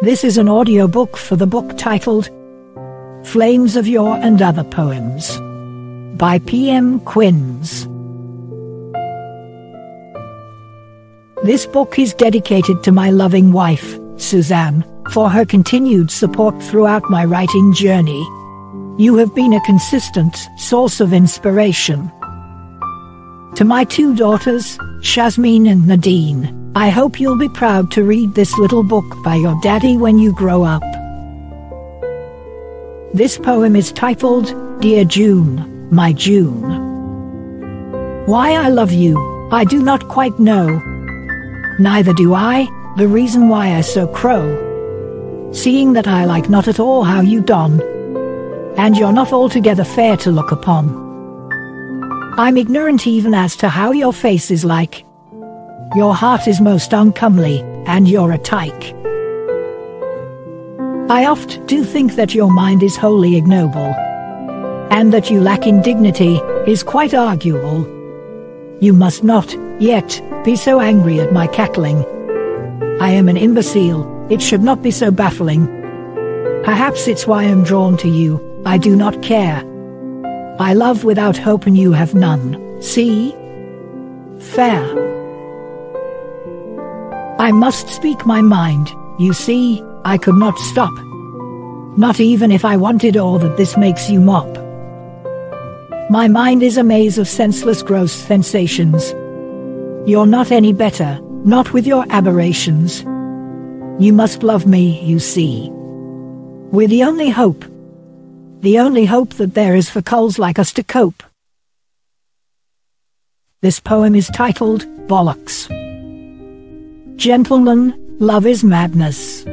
This is an audiobook for the book titled Flames of Yore and Other Poems by P.M. Quinns. This book is dedicated to my loving wife, Suzanne, for her continued support throughout my writing journey. You have been a consistent source of inspiration. To my two daughters, Shazmeen and Nadine, I hope you'll be proud to read this little book by your daddy when you grow up. This poem is titled, Dear June, My June. Why I love you, I do not quite know. Neither do I, the reason why I so crow. Seeing that I like not at all how you don, and you're not altogether fair to look upon. I'm ignorant even as to how your face is like. Your heart is most uncomely, and you're a tyke. I oft do think that your mind is wholly ignoble, and that you lack in dignity is quite arguable. You must not, yet, be so angry at my cackling. I am an imbecile, it should not be so baffling. Perhaps it's why I'm drawn to you, I do not care. I love without hope and you have none, see? Fair. I must speak my mind, you see, I could not stop. Not even if I wanted or that this makes you mop. My mind is a maze of senseless gross sensations. You're not any better, not with your aberrations. You must love me, you see. We're the only hope that there is for culls like us to cope. This poem is titled, Bollocks. Gentlemen, love is madness.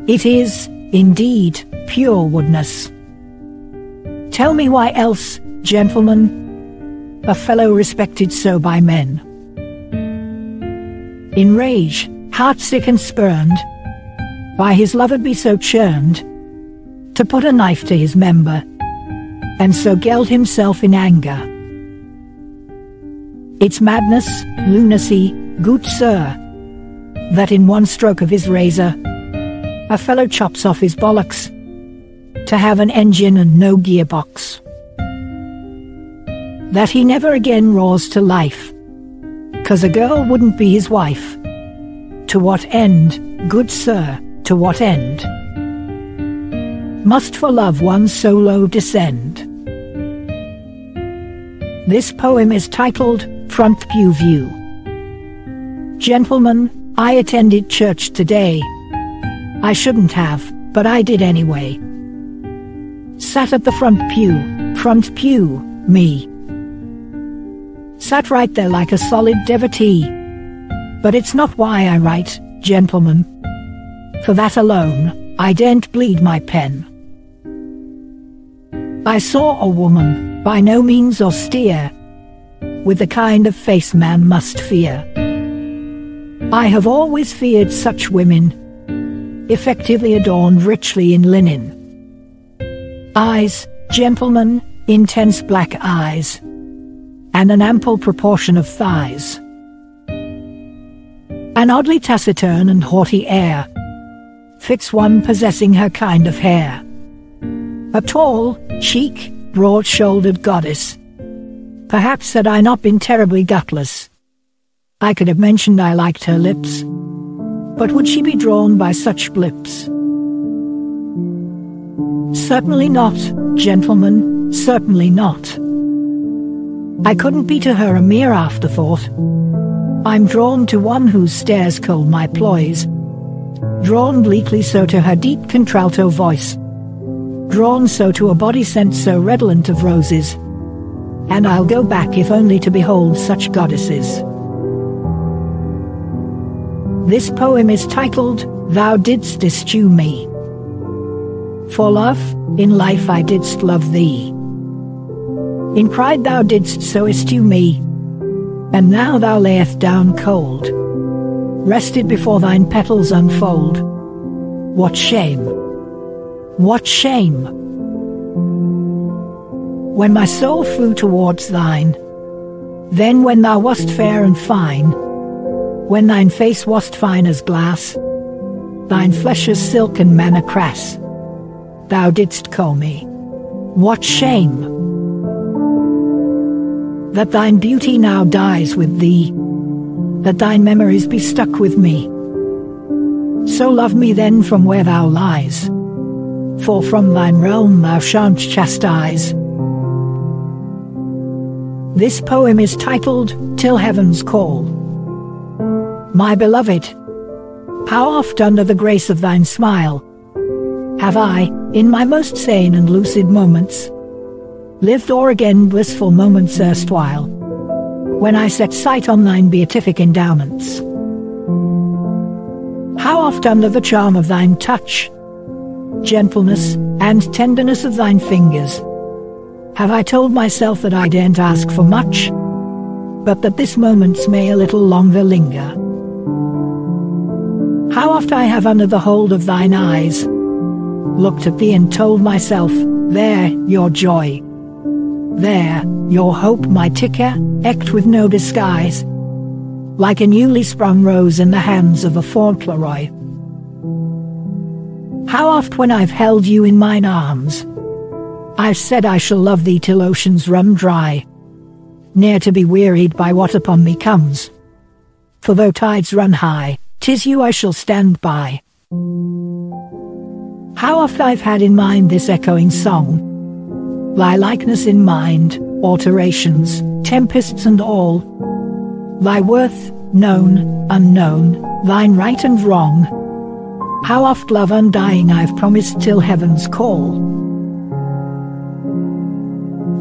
It is, indeed, pure woodness. Tell me why else, gentlemen, a fellow respected so by men. In rage, heartsick and spurned, by his lover be so churned, to put a knife to his member, and so geld himself in anger. It's madness, lunacy, good sir, that in one stroke of his razor, a fellow chops off his bollocks, to have an engine and no gearbox. That he never again roars to life, 'cause a girl wouldn't be his wife. To what end, good sir, to what end? Must for love one so low descend? This poem is titled, Front Pew View. Gentlemen, I attended church today. I shouldn't have, but I did anyway. Sat at the front pew, me. Sat right there like a solid devotee. But it's not why I write, gentlemen. For that alone, I daren't bleed my pen. I saw a woman, by no means austere, with the kind of face man must fear. I have always feared such women, effectively adorned richly in linen. Eyes, gentlemen, intense black eyes, and an ample proportion of thighs. An oddly taciturn and haughty air fits one possessing her kind of hair. A tall, chic, broad-shouldered goddess. Perhaps had I not been terribly gutless, I could have mentioned I liked her lips. But would she be drawn by such blips? Certainly not, gentlemen, certainly not. I couldn't be to her a mere afterthought. I'm drawn to one whose stares cull my ploys. Drawn bleakly so to her deep contralto voice. Drawn so to a body scent so redolent of roses. And I'll go back if only to behold such goddesses. This poem is titled, Thou Didst Eschew Me. For love, in life I didst love thee. In pride thou didst so eschew me, and now thou layest down cold, rested before thine petals unfold. What shame! What shame! When my soul flew towards thine, then when thou wast fair and fine, when thine face wast fine as glass, thine flesh as silk and manna crass. Thou didst call me. What shame! That thine beauty now dies with thee, that thine memories be stuck with me. So love me then from where thou lies, for from thine realm thou shan't chastise. This poem is titled, Till Heaven's Call. My beloved, how oft under the grace of thine smile have I, in my most sane and lucid moments, lived o'er again blissful moments erstwhile, when I set sight on thine beatific endowments. How oft under the charm of thine touch, gentleness, and tenderness of thine fingers, have I told myself that I daren't ask for much, but that this moment's may a little longer linger. How oft I have under the hold of thine eyes looked at thee and told myself, there your joy, there your hope might ticker, ect with no disguise, like a newly sprung rose in the hands of a Fauntleroy. How oft when I've held you in mine arms, I've said I shall love thee till oceans run dry, ne'er to be wearied by what upon me comes. For though tides run high, 'tis you I shall stand by. How oft I've had in mind this echoing song, thy likeness in mind, alterations, tempests and all, thy worth, known, unknown, thine right and wrong. How oft love undying I've promised till heaven's call.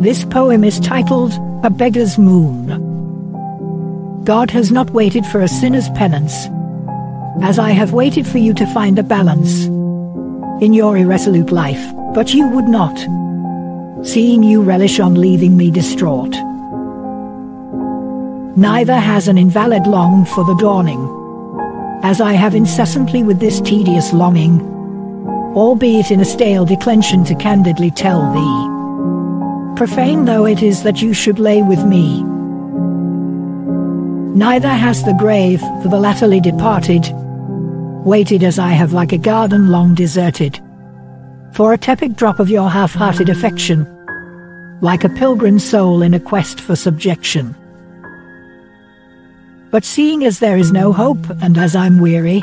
This poem is titled, A Beggar's Moon. God has not waited for a sinner's penance, as I have waited for you to find a balance in your irresolute life, but you would not, seeing you relish on leaving me distraught. Neither has an invalid longed for the dawning, as I have incessantly with this tedious longing, albeit in a stale declension to candidly tell thee, profane though it is that you should lay with me. Neither has the grave, for the latterly departed, waited as I have like a garden long deserted, for a tepid drop of your half-hearted affection, like a pilgrim soul in a quest for subjection. But seeing as there is no hope, and as I'm weary,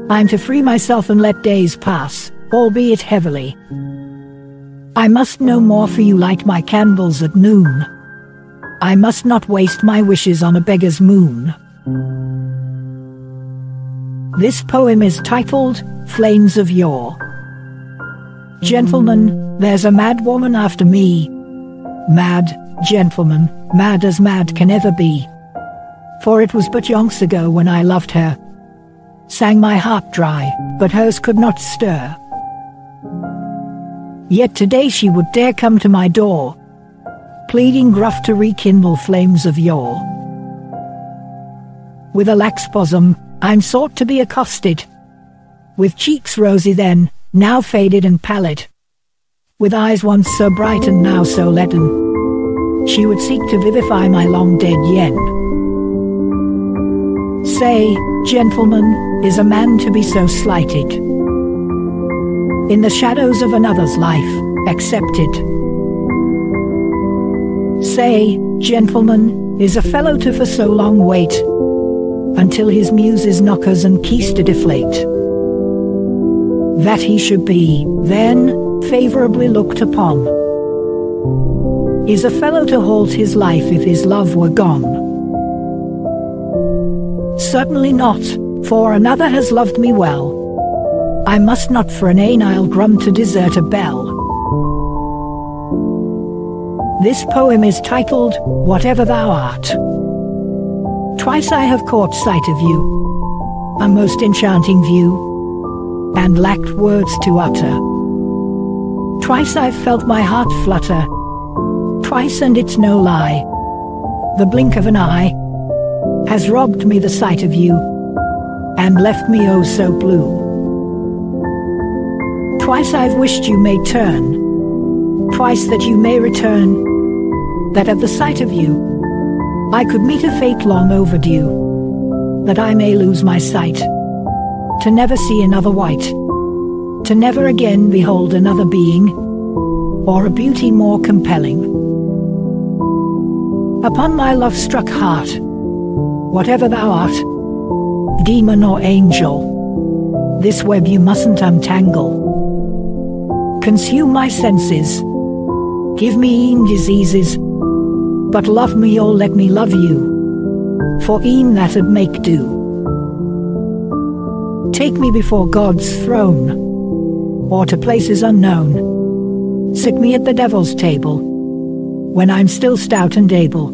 I'm to free myself and let days pass, albeit heavily. I must no more for you light my candles at noon. I must not waste my wishes on a beggar's moon. This poem is titled, Flames of Yore. Gentlemen, there's a mad woman after me. Mad, gentlemen, mad as mad can ever be. For it was but yonks ago when I loved her, sang my heart dry, but hers could not stir. Yet today she would dare come to my door, pleading gruff to rekindle flames of yore. With a lax bosom, I'm sought to be accosted, with cheeks rosy then, now faded and pallid, with eyes once so bright and now so leaden, she would seek to vivify my long dead yen. Say, gentleman, is a man to be so slighted? In the shadows of another's life, accepted. Say, gentleman, is a fellow to for so long wait, until his muse's knockers and keys to deflate, that he should be, then, favorably looked upon? Is a fellow to halt his life if his love were gone? Certainly not, for another has loved me well. I must not for an anile grum to desert a belle. This poem is titled, Whatever Thou Art. Twice I have caught sight of you, a most enchanting view, and lacked words to utter. Twice I've felt my heart flutter, twice, and it's no lie, the blink of an eye has robbed me the sight of you, and left me oh so blue. Twice I've wished you may turn, twice that you may return, that at the sight of you I could meet a fate long overdue, that I may lose my sight, to never see another white, to never again behold another being, or a beauty more compelling. Upon my love-struck heart, whatever thou art, demon or angel, this web you mustn't untangle. Consume my senses, give me e'en diseases, but love me or let me love you, for e'en that'd make do. Take me before God's throne, or to places unknown. Sit me at the devil's table, when I'm still stout and able.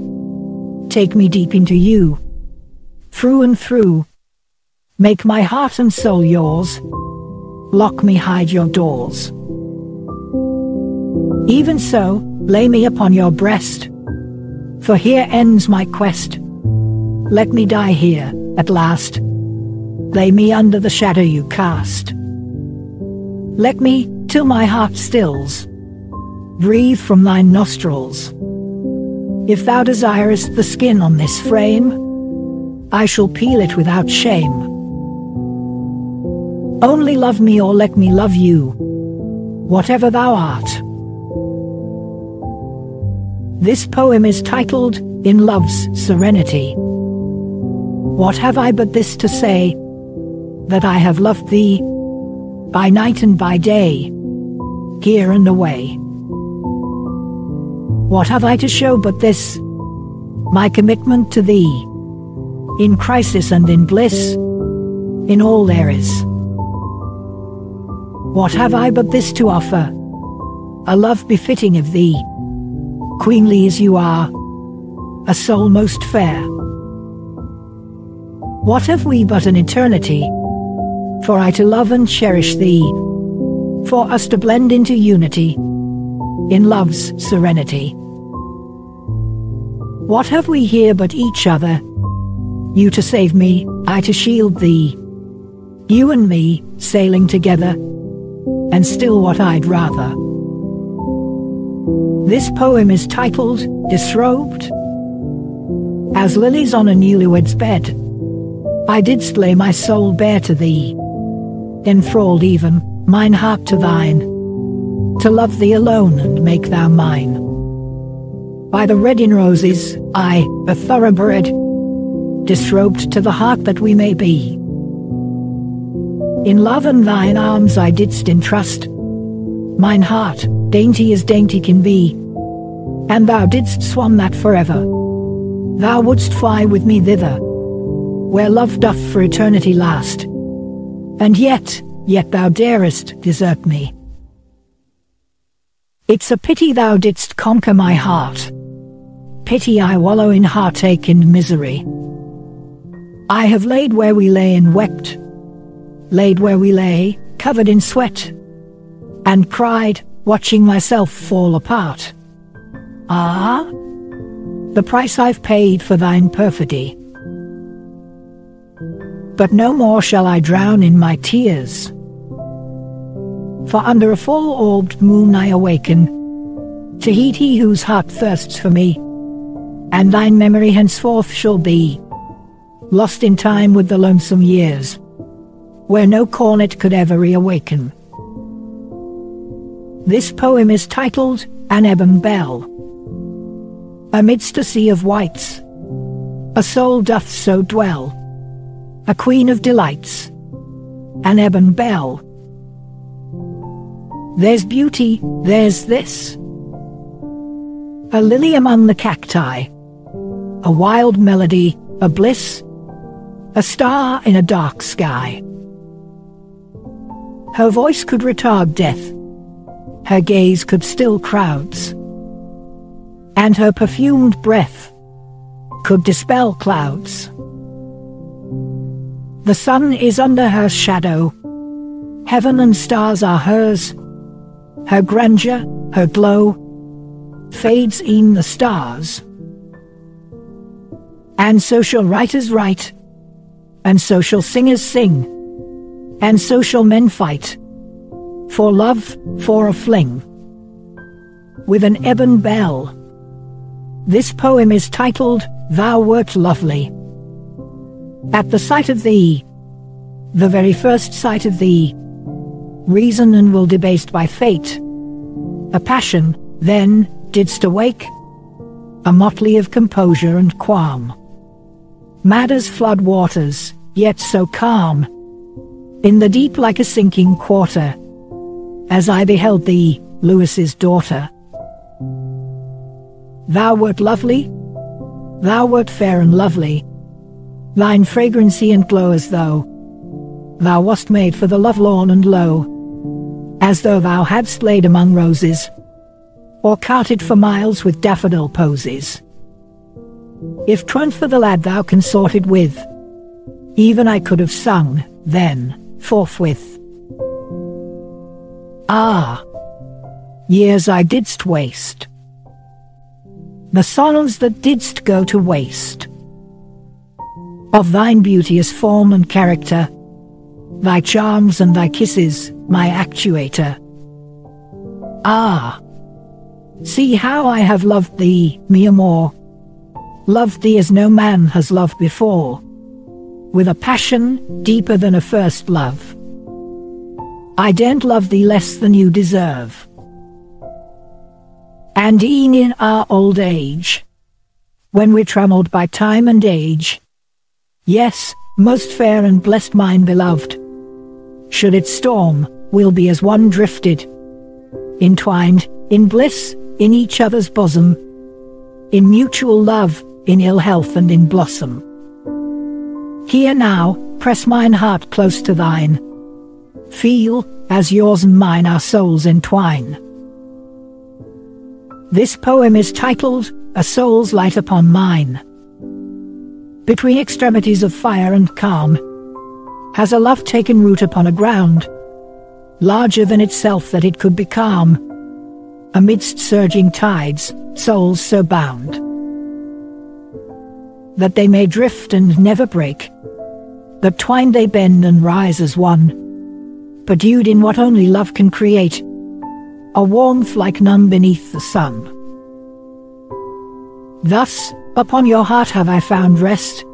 Take me deep into you, through and through. Make my heart and soul yours, lock me, hide your doors. Even so, lay me upon your breast, for here ends my quest. Let me die here, at last. Lay me under the shadow you cast. Let me, till my heart stills, breathe from thine nostrils. If thou desirest the skin on this frame, I shall peel it without shame. Only love me or let me love you, whatever thou art. This poem is titled, In Love's Serenity. What have I but this to say, that I have loved thee, by night and by day, here and away. What have I to show but this, my commitment to thee, in crisis and in bliss, in all there is. What have I but this to offer, a love befitting of thee, queenly as you are, a soul most fair. What have we but an eternity, for I to love and cherish thee, for us to blend into unity, in love's serenity. What have we here but each other, you to save me, I to shield thee, you and me, sailing together, and still what I'd rather. This poem is titled, Disrobed. As lilies on a newlywed's bed, I didst lay my soul bare to thee, enthralled even, mine heart to thine, to love thee alone and make thou mine. By the red in roses, I, a thoroughbred, disrobed to the heart that we may be. In love and thine arms I didst entrust, mine heart, dainty as dainty can be, and thou didst swam that forever. Thou wouldst fly with me thither, where love doth for eternity last, and yet thou darest desert me. It's a pity thou didst conquer my heart, pity I wallow in heartache and misery. I have laid where we lay and wept, laid where we lay, covered in sweat, and cried, watching myself fall apart. Ah, the price I've paid for thine perfidy. But no more shall I drown in my tears, for under a full-orbed moon I awaken, to heed he whose heart thirsts for me, and thine memory henceforth shall be lost in time with the lonesome years, where no cornet could ever reawaken. This poem is titled, An Ebon Bell. Amidst a sea of whites, a soul doth so dwell, a queen of delights, an ebon bell. There's beauty, there's this, a lily among the cacti, a wild melody, a bliss, a star in a dark sky. Her voice could retard death, her gaze could still crowds, and her perfumed breath could dispel clouds. The sun is under her shadow, heaven and stars are hers, her grandeur, her glow, fades e'en the stars. And so shall writers write, and so shall singers sing, and so shall men fight, for love, for a fling, with an ebon bell. This poem is titled, Thou Wert Lovely. At the sight of thee, the very first sight of thee. Reason and will debased by fate. A passion, then, didst awake, a motley of composure and qualm. Mad as flood waters, yet so calm, in the deep like a sinking quarter, as I beheld thee, Lewis's daughter. Thou wert lovely, thou wert fair and lovely, thine fragrancy and glow as though thou wast made for the lovelorn and low, as though thou hadst laid among roses, or carted for miles with daffodil posies. If 'twant for the lad thou consorted with, even I could have sung, then, forthwith. Ah! Years I didst waste, the songs that didst go to waste, of thine beauteous form and character, thy charms and thy kisses, my actuator. Ah! See how I have loved thee, mi amor, loved thee as no man has loved before, with a passion deeper than a first love. I daren't love thee less than you deserve. And e'en in our old age, when we're trammelled by time and age, yes, most fair and blessed mine beloved, should it storm, we'll be as one drifted, entwined, in bliss, in each other's bosom, in mutual love, in ill health and in blossom. Here now, press mine heart close to thine, feel, as yours and mine our souls entwine. This poem is titled, A Soul's Light Upon Mine. Between extremities of fire and calm, has a love taken root upon a ground, larger than itself that it could be calm, amidst surging tides, souls so bound, that they may drift and never break, that twined they bend and rise as one, bedewed in what only love can create, a warmth like none beneath the sun. Thus, upon your heart have I found rest,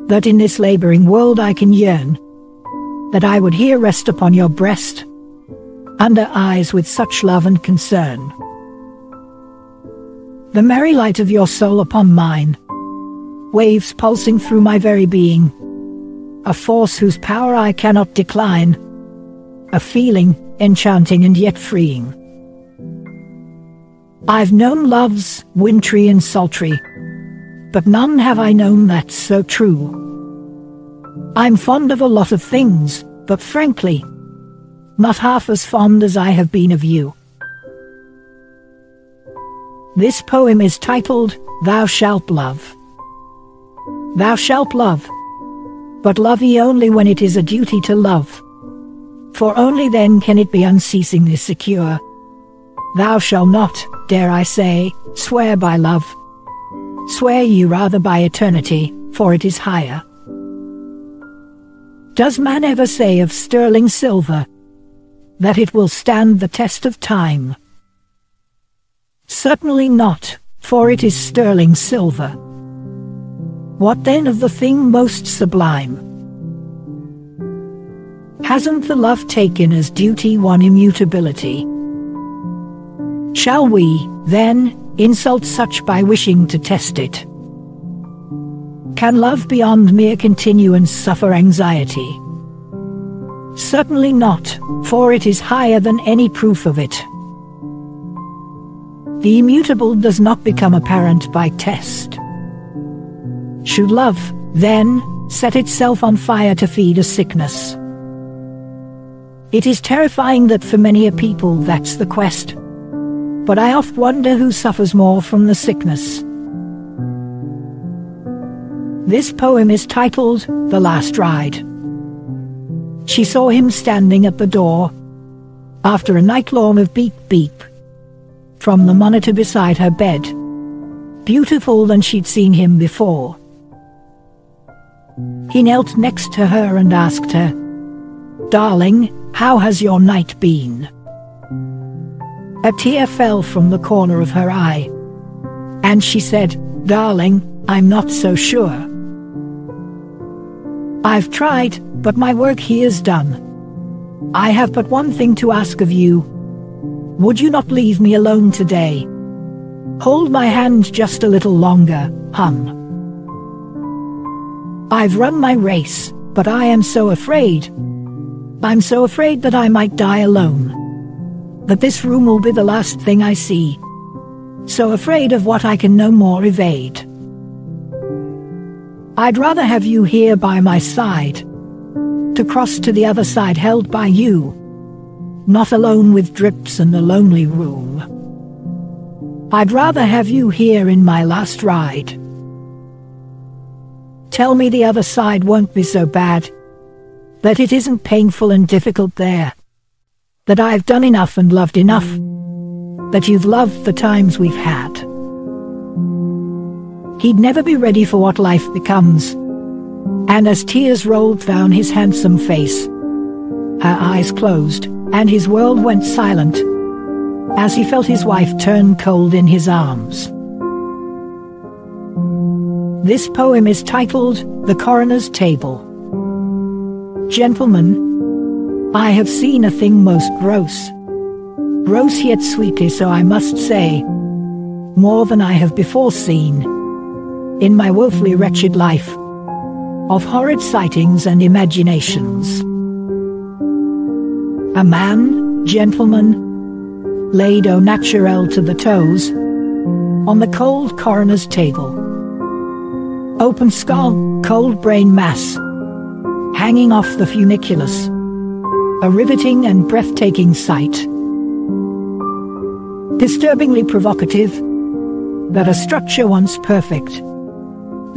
that in this laboring world I can yearn, that I would here rest upon your breast, under eyes with such love and concern. The merry light of your soul upon mine, waves pulsing through my very being, a force whose power I cannot decline, a feeling, enchanting and yet freeing. I've known loves, wintry and sultry, but none have I known that's so true. I'm fond of a lot of things, but frankly, not half as fond as I have been of you. This poem is titled, Thou Shalt Love. Thou shalt love, but love ye only when it is a duty to love, for only then can it be unceasingly secure. Thou shalt not, dare I say, swear by love. Swear ye rather by eternity, for it is higher. Does man ever say of sterling silver that it will stand the test of time? Certainly not, for it is sterling silver. What then of the thing most sublime? Hasn't the love taken as duty one immutability? Shall we, then, insult such by wishing to test it? Can love beyond mere continuance suffer anxiety? Certainly not, for it is higher than any proof of it. The immutable does not become apparent by test. Should love, then, set itself on fire to feed a sickness? It is terrifying that for many a people that's the quest, but I oft wonder who suffers more from the sickness. This poem is titled, The Last Ride. She saw him standing at the door, after a night long of beep-beep, from the monitor beside her bed, beautiful than she'd seen him before. He knelt next to her and asked her, Darling, how has your night been? A tear fell from the corner of her eye, and she said, Darling, I'm not so sure. I've tried, but my work here's done. I have but one thing to ask of you. Would you not leave me alone today? Hold my hand just a little longer, hun. I've run my race, but I am so afraid. I'm so afraid that I might die alone. That this room will be the last thing I see. So afraid of what I can no more evade. I'd rather have you here by my side. To cross to the other side held by you. Not alone with drips and a lonely room. I'd rather have you here in my last ride. Tell me the other side won't be so bad. That it isn't painful and difficult there. That I've done enough and loved enough. That you've loved the times we've had. He'd never be ready for what life becomes. And as tears rolled down his handsome face, her eyes closed, and his world went silent, as he felt his wife turn cold in his arms. This poem is titled, The Coroner's Table. Gentlemen, I have seen a thing most gross. Gross yet sweetly, so I must say, more than I have before seen, in my woefully wretched life, of horrid sightings and imaginations. A man, gentleman, laid au naturel to the toes, on the cold coroner's table. Open skull, cold brain mass, hanging off the funiculus. A riveting and breathtaking sight. Disturbingly provocative, that a structure once perfect,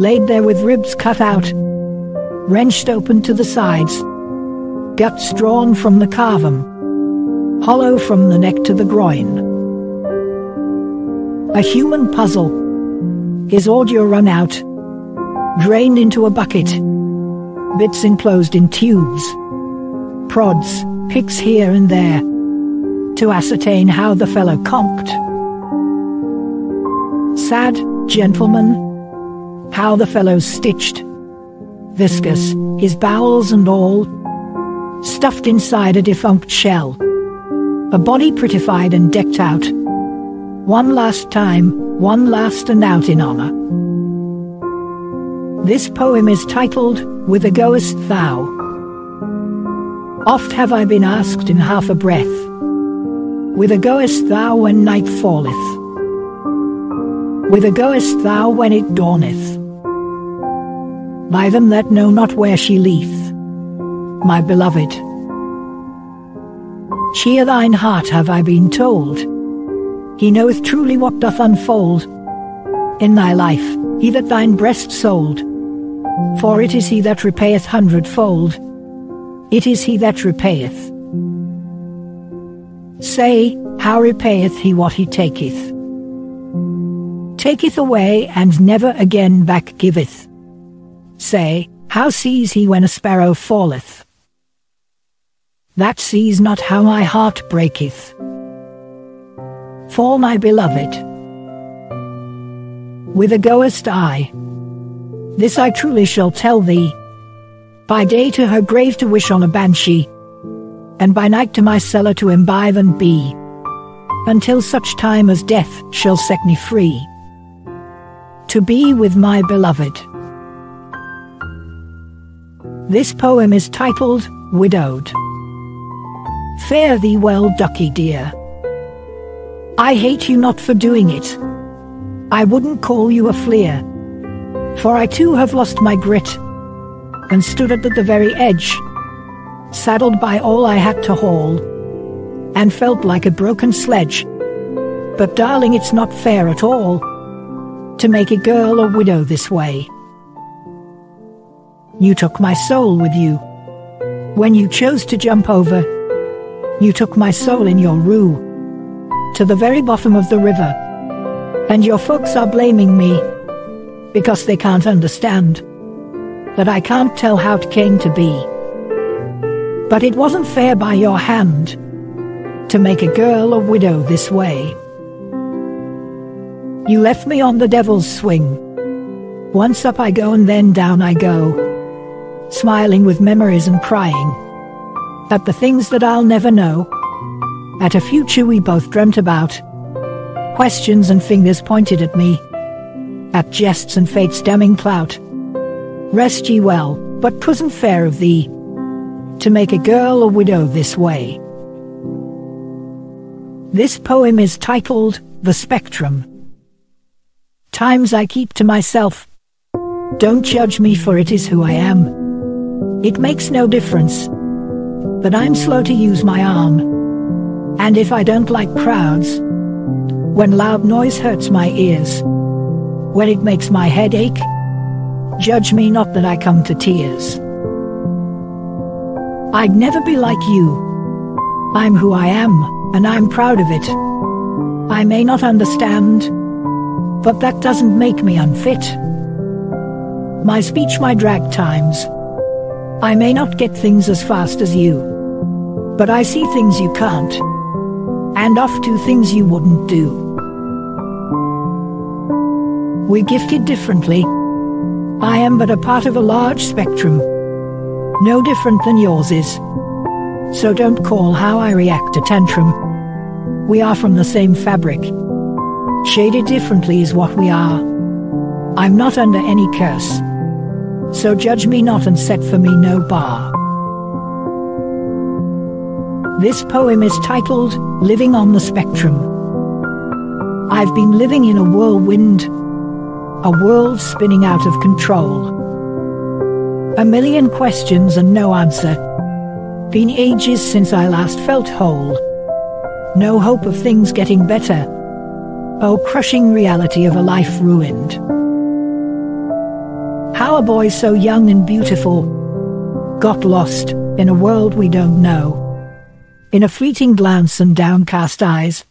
laid there with ribs cut out, wrenched open to the sides, guts drawn from the cavum, hollow from the neck to the groin. A human puzzle, his ordure run out, drained into a bucket, bits enclosed in tubes, prods, picks here and there, to ascertain how the fellow conked. Sad, gentleman, how the fellow's stitched, viscous, his bowels and all, stuffed inside a defunct shell, a body prettified and decked out, one last time, one last and out in honor. This poem is titled, Whither Goest Thou? Oft have I been asked in half a breath, Whither goest thou when night falleth? Whither goest thou when it dawneth? By them that know not where she lieth, my beloved. Cheer thine heart, have I been told. He knoweth truly what doth unfold in thy life, he that thine breast sold. For it is he that repayeth hundredfold. It is he that repayeth. Say, how repayeth he what he taketh? Taketh away and never again back giveth. Say, how sees he when a sparrow falleth? That sees not how my heart breaketh. For my beloved. Whither goest I? This I truly shall tell thee. By day to her grave to wish on a banshee, and by night to my cellar to imbibe and be, until such time as death shall set me free, to be with my beloved. This poem is titled, Widowed. Fare thee well, ducky dear. I hate you not for doing it. I wouldn't call you a fleer, for I too have lost my grit, and stood at the very edge, saddled by all I had to haul, and felt like a broken sledge. But darling, it's not fair at all, to make a girl a widow this way. You took my soul with you, when you chose to jump over. You took my soul in your rue, to the very bottom of the river, and your folks are blaming me, because they can't understand that I can't tell how it came to be. But it wasn't fair by your hand, to make a girl a widow this way. You left me on the devil's swing. Once up I go and then down I go, smiling with memories and crying at the things that I'll never know, at a future we both dreamt about, questions and fingers pointed at me, at jests and fate's damning clout. Rest ye well, but 'twasn't fair of thee to make a girl a widow this way. This poem is titled The Spectrum. Times I keep to myself. Don't judge me, for it is who I am. It makes no difference that I'm slow to use my arm. And if I don't like crowds, when loud noise hurts my ears, when it makes my head ache, judge me not that I come to tears. I'd never be like you. I'm who I am, and I'm proud of it. I may not understand, but that doesn't make me unfit. My speech might drag times. I may not get things as fast as you, but I see things you can't, and oft do things you wouldn't do. We're gifted differently. I am but a part of a large spectrum, no different than yours is. So don't call how I react a tantrum. We are from the same fabric. Shaded differently is what we are. I'm not under any curse, so judge me not and set for me no bar. This poem is titled Living on the Spectrum. I've been living in a whirlwind, a world spinning out of control. A million questions and no answer. Been ages since I last felt whole. No hope of things getting better. Oh, crushing reality of a life ruined. How a boy so young and beautiful got lost in a world we don't know. In a fleeting glance and downcast eyes.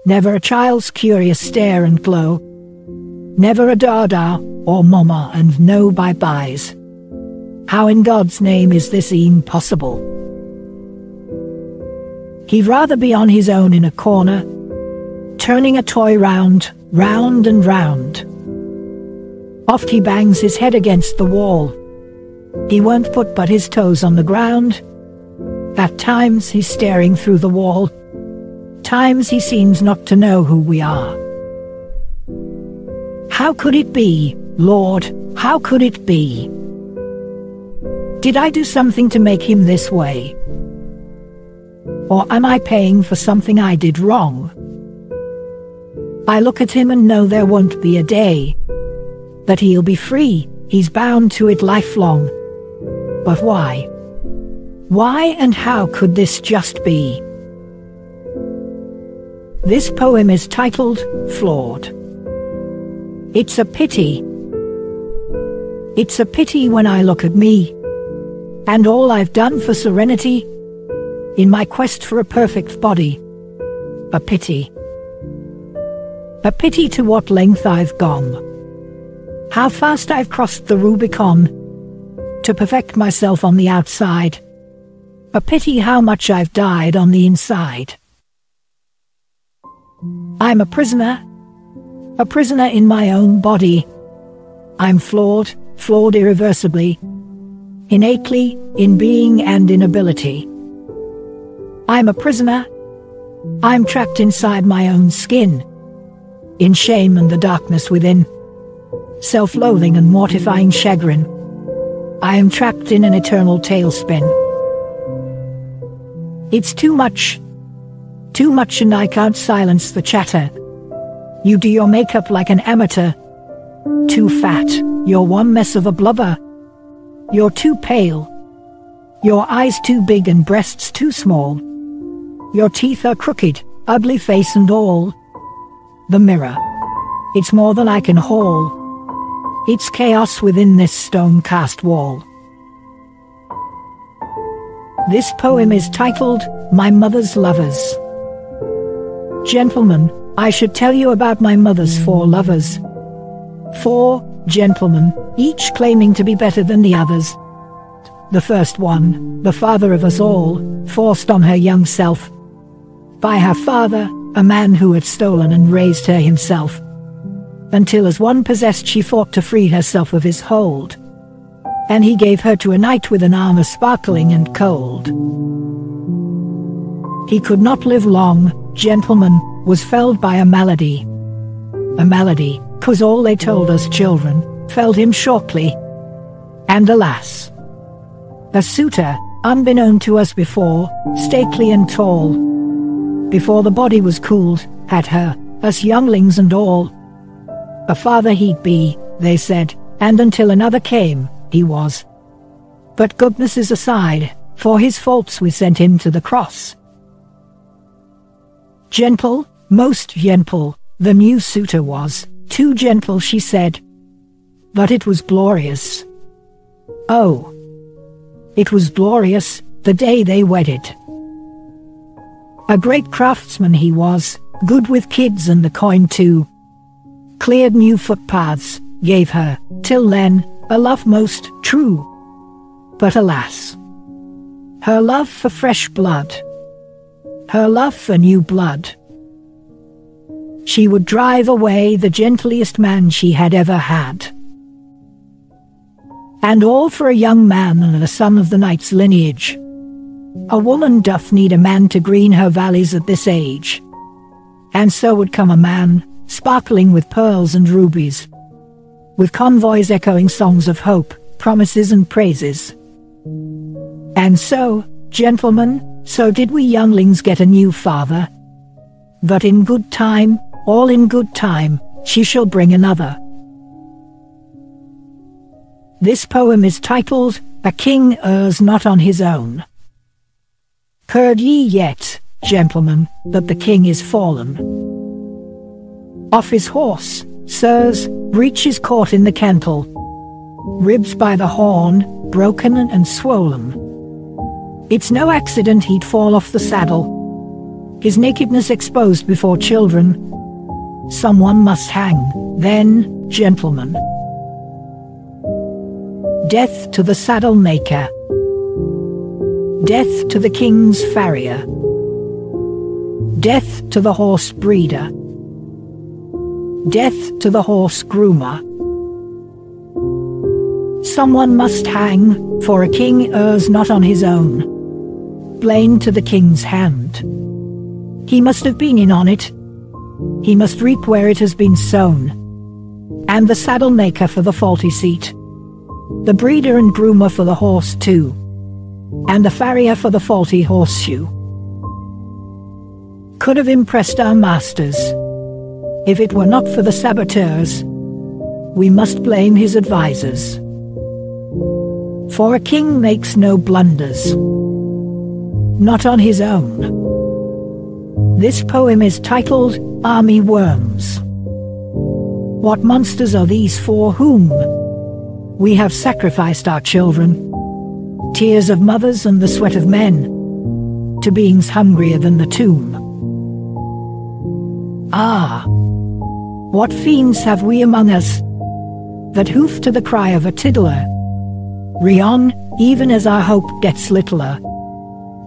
Never a child's curious stare and glow. Never a dada or mama and no bye-byes. How in God's name is this e'en possible? He'd rather be on his own in a corner, turning a toy round, round and round. Oft he bangs his head against the wall. He won't put but his toes on the ground. At times he's staring through the wall. Times he seems not to know who we are. How could it be, Lord, how could it be? Did I do something to make him this way? Or am I paying for something I did wrong? I look at him and know there won't be a day that he'll be free. He's bound to it lifelong. But why? Why and how could this just be? This poem is titled Flawed. It's a pity. It's a pity when I look at me and all I've done for serenity in my quest for a perfect body. A pity. A pity to what length I've gone. How fast I've crossed the Rubicon to perfect myself on the outside. A pity how much I've died on the inside. I'm a prisoner in my own body. I'm flawed, flawed irreversibly, innately, in being and in ability. I'm a prisoner. I'm trapped inside my own skin, in shame and the darkness within, self-loathing and mortifying chagrin. I am trapped in an eternal tailspin. It's too much, and I can't silence the chatter. You do your makeup like an amateur. Too fat, you're one mess of a blubber. You're too pale. Your eyes too big and breasts too small. Your teeth are crooked, ugly face and all. The mirror. It's more than I can haul. It's chaos within this stone-cast wall. This poem is titled, My Mother's Lovers. Gentlemen, I should tell you about my mother's 4 lovers. 4 gentlemen, each claiming to be better than the others. The first one, the father of us all, forced on her young self by her father, a man who had stolen and raised her himself, until as one possessed she fought to free herself of his hold. and he gave her to a knight with an armor sparkling and cold. He could not live long, gentleman, was felled by a malady. A malady, 'cause all they told us children, felled him shortly. And alas, a suitor, unbeknown to us before, stately and tall, before the body was cooled, had her, us younglings and all. A father he'd be, they said, and until another came, he was. But goodness is aside, for his faults we sent him to the cross. Gentle, most gentle, the new suitor was, too gentle she said. But it was glorious. Oh, it was glorious, the day they wedded. A great craftsman he was, good with kids and the coin too. Cleared new footpaths, gave her, till then, a love most true. But alas, her love for fresh blood, her love for new blood. She would drive away the gentlest man she had ever had. And all for a young man and a son of the knight's lineage. A woman doth need a man to green her valleys at this age. And so would come a man, sparkling with pearls and rubies, with convoys echoing songs of hope, promises and praises. And so, gentlemen, so did we younglings get a new father. But in good time, all in good time, she shall bring another. This poem is titled, A King Errs Not on His Own. Heard ye yet, gentlemen, that the king is fallen? Off his horse, sirs, breeches caught in the cantle, ribs by the horn, broken and swollen. It's no accident he'd fall off the saddle, his nakedness exposed before children. Someone must hang, then, gentlemen. Death to the saddle maker. Death to the king's farrier. Death to the horse breeder. Death to the horse groomer. Someone must hang, for a king errs not on his own. Blame to the king's hand. He must have been in on it. He must reap where it has been sown. And the saddle maker for the faulty seat. The breeder and groomer for the horse too. And the farrier for the faulty horseshoe. Could have impressed our masters. If it were not for the saboteurs, we must blame his advisers. For a king makes no blunders. Not on his own. This poem is titled, Army Worms. What monsters are these for whom we have sacrificed our children? Tears of mothers and the sweat of men, to beings hungrier than the tomb. Ah, what fiends have we among us, that hoof to the cry of a tiddler? Rion, even as our hope gets littler.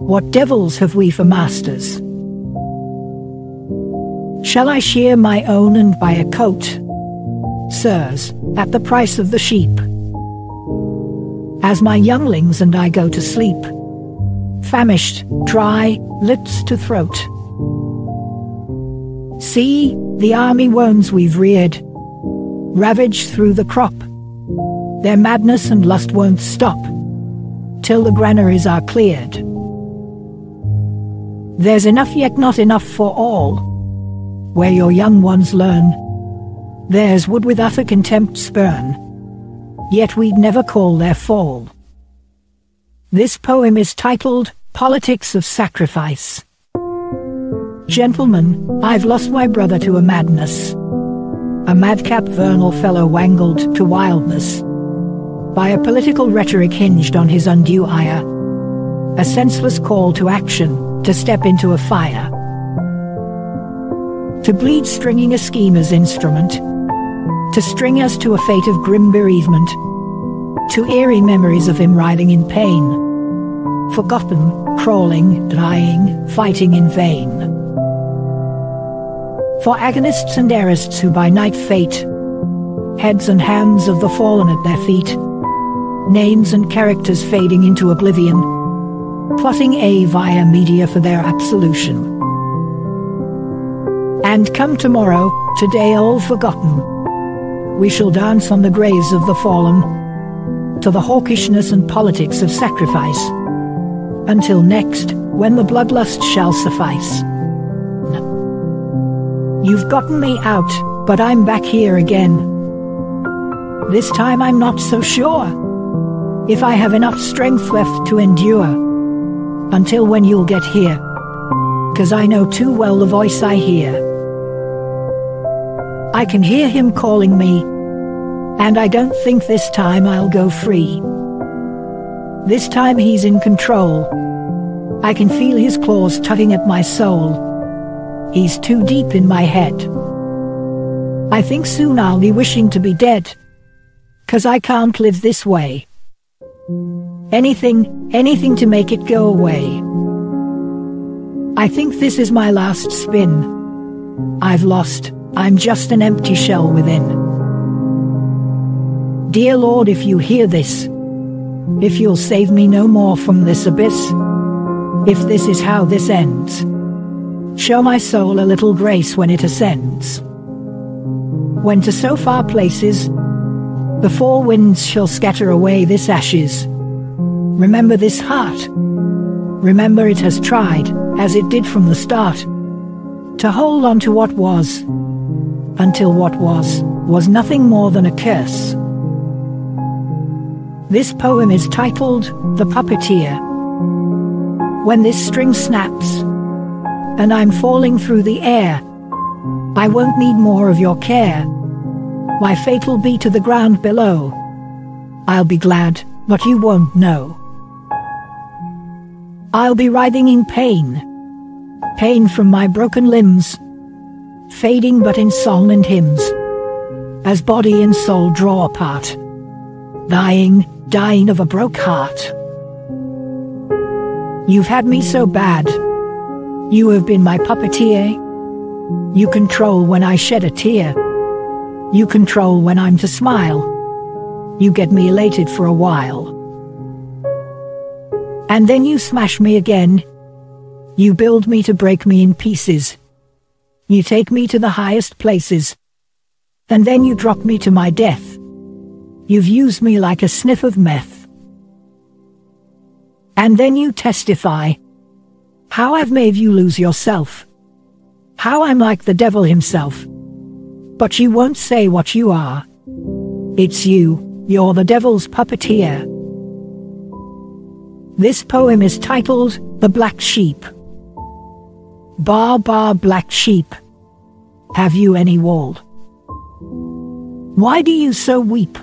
What devils have we for masters? Shall I shear my own and buy a coat, sirs, at the price of the sheep? As my younglings and I go to sleep, famished, dry, lips to throat. See, the army worms we've reared, ravage through the crop. Their madness and lust won't stop, till the granaries are cleared. There's enough yet not enough for all, where your young ones learn. Theirs would with utter contempt spurn, yet we'd never call their fall. This poem is titled, Politics of Sacrifice. Gentlemen, I've lost my brother to a madness. A madcap vernal fellow wangled to wildness by a political rhetoric hinged on his undue ire. A senseless call to action, to step into a fire. To bleed stringing a schemer's instrument. To string us to a fate of grim bereavement. To eerie memories of him writhing in pain. Forgotten, crawling, dying, fighting in vain. For agonists and heirists who by night fate, heads and hands of the fallen at their feet, names and characters fading into oblivion, plotting a via media for their absolution. And come tomorrow, today all forgotten, we shall dance on the graves of the fallen, to the hawkishness and politics of sacrifice. Until next, when the bloodlust shall suffice. You've gotten me out, but I'm back here again. This time I'm not so sure if I have enough strength left to endure until when you'll get here, 'cause I know too well the voice I hear. I can hear him calling me, and I don't think this time I'll go free. This time he's in control. I can feel his claws tugging at my soul. He's too deep in my head. I think soon I'll be wishing to be dead, 'cause I can't live this way. Anything to make it go away. I think this is my last spin. I've lost, I'm just an empty shell within. Dear Lord, if you hear this, if you'll save me no more from this abyss, if this is how this ends, show my soul a little grace when it ascends. When to so far places, the four winds shall scatter away this ashes. Remember this heart. Remember it has tried, as it did from the start, to hold on to what was, until what was nothing more than a curse. This poem is titled, The Puppeteer. When this string snaps, and I'm falling through the air, I won't need more of your care. My fate will be to the ground below. I'll be glad, but you won't know. I'll be writhing in pain, pain from my broken limbs, fading but in song and hymns, as body and soul draw apart, dying of a broke heart. You've had me so bad. You have been my puppeteer. You control when I shed a tear. You control when I'm to smile. You get me elated for a while. And then you smash me again. You build me to break me in pieces. You take me to the highest places. And then you drop me to my death. You've used me like a sniff of meth. And then you testify how I've made you lose yourself. How I'm like the devil himself. But you won't say what you are. It's you're the devil's puppeteer. This poem is titled, The Black Sheep. Bar, black sheep, have you any wool? Why do you so weep?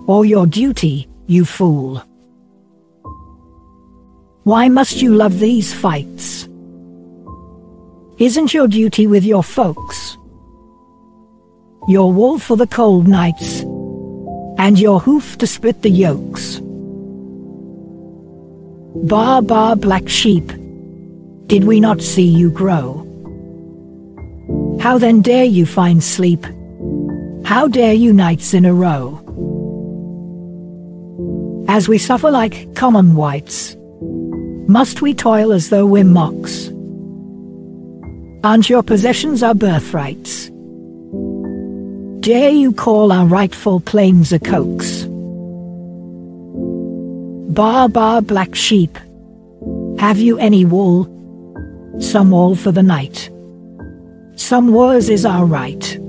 Or your duty, you fool? Why must you love these fights? Isn't your duty with your folks? Your wool for the cold nights, and your hoof to split the yolks. Bar, black sheep, did we not see you grow? How then dare you find sleep? How dare you nights in a row? As we suffer like common whites, must we toil as though we're mocks? Aren't your possessions our birthrights? Dare you call our rightful claims a coax? Bar, black sheep, have you any wool? Some wool for the night. Some woes is our right.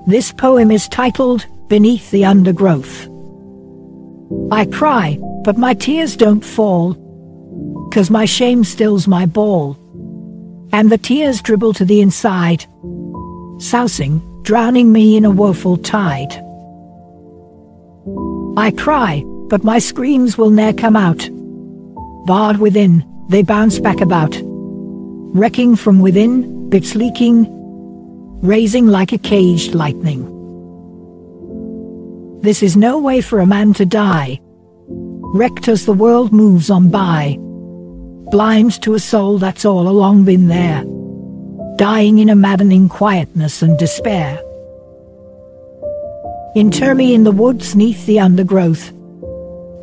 This poem is titled, Beneath the Undergrowth. I cry, but my tears don't fall, 'cause my shame stills my ball, and the tears dribble to the inside, sousing, drowning me in a woeful tide. I cry, but my screams will ne'er come out. Barred within, they bounce back about, wrecking from within, bits leaking, raising like a caged lightning. This is no way for a man to die, wrecked as the world moves on by, blind to a soul that's all along been there, dying in a maddening quietness and despair. Inter me in the woods neath the undergrowth.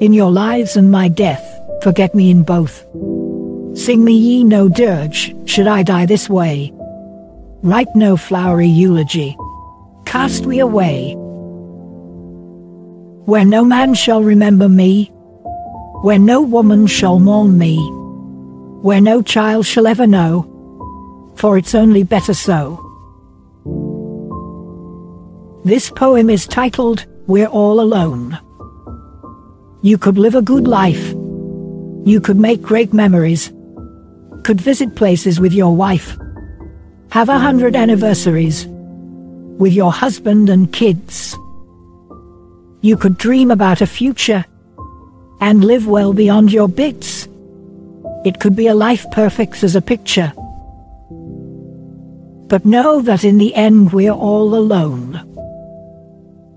In your lives and my death, forget me in both. Sing me ye no dirge, should I die this way. Write no flowery eulogy, cast we away. Where no man shall remember me, where no woman shall mourn me, where no child shall ever know, for it's only better so. This poem is titled, We're All Alone. You could live a good life. You could make great memories. Could visit places with your wife. Have 100 anniversaries with your husband and kids. You could dream about a future and live well beyond your bits. It could be a life perfect as a picture. But know that in the end we're all alone.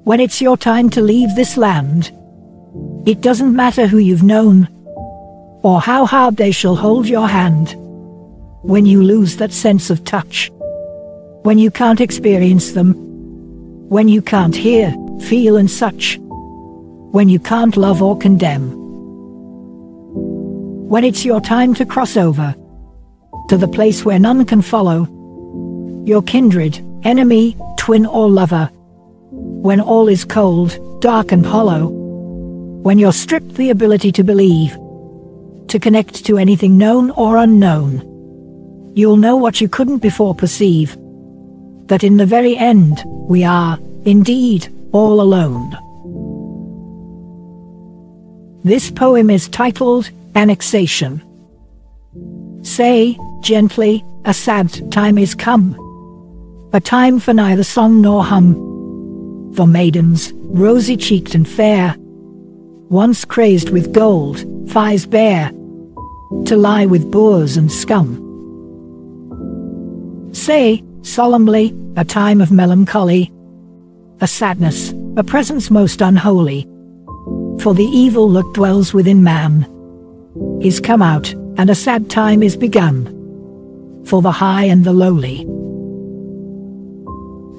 When it's your time to leave this land, it doesn't matter who you've known, or how hard they shall hold your hand. When you lose that sense of touch, when you can't experience them, when you can't hear, feel and such, when you can't love or condemn. When it's your time to cross over to the place where none can follow, your kindred, enemy, twin or lover. When all is cold, dark and hollow, when you're stripped the ability to believe, to connect to anything known or unknown, you'll know what you couldn't before perceive, that in the very end, we are, indeed, all alone. This poem is titled, Annexation. Say, gently, a sad time is come, a time for neither song nor hum. For maidens, rosy-cheeked and fair, once crazed with gold, thighs bare, to lie with boors and scum. Say, solemnly, a time of melancholy, a sadness, a presence most unholy. For the evil that dwells within man is come out, and a sad time is begun, for the high and the lowly.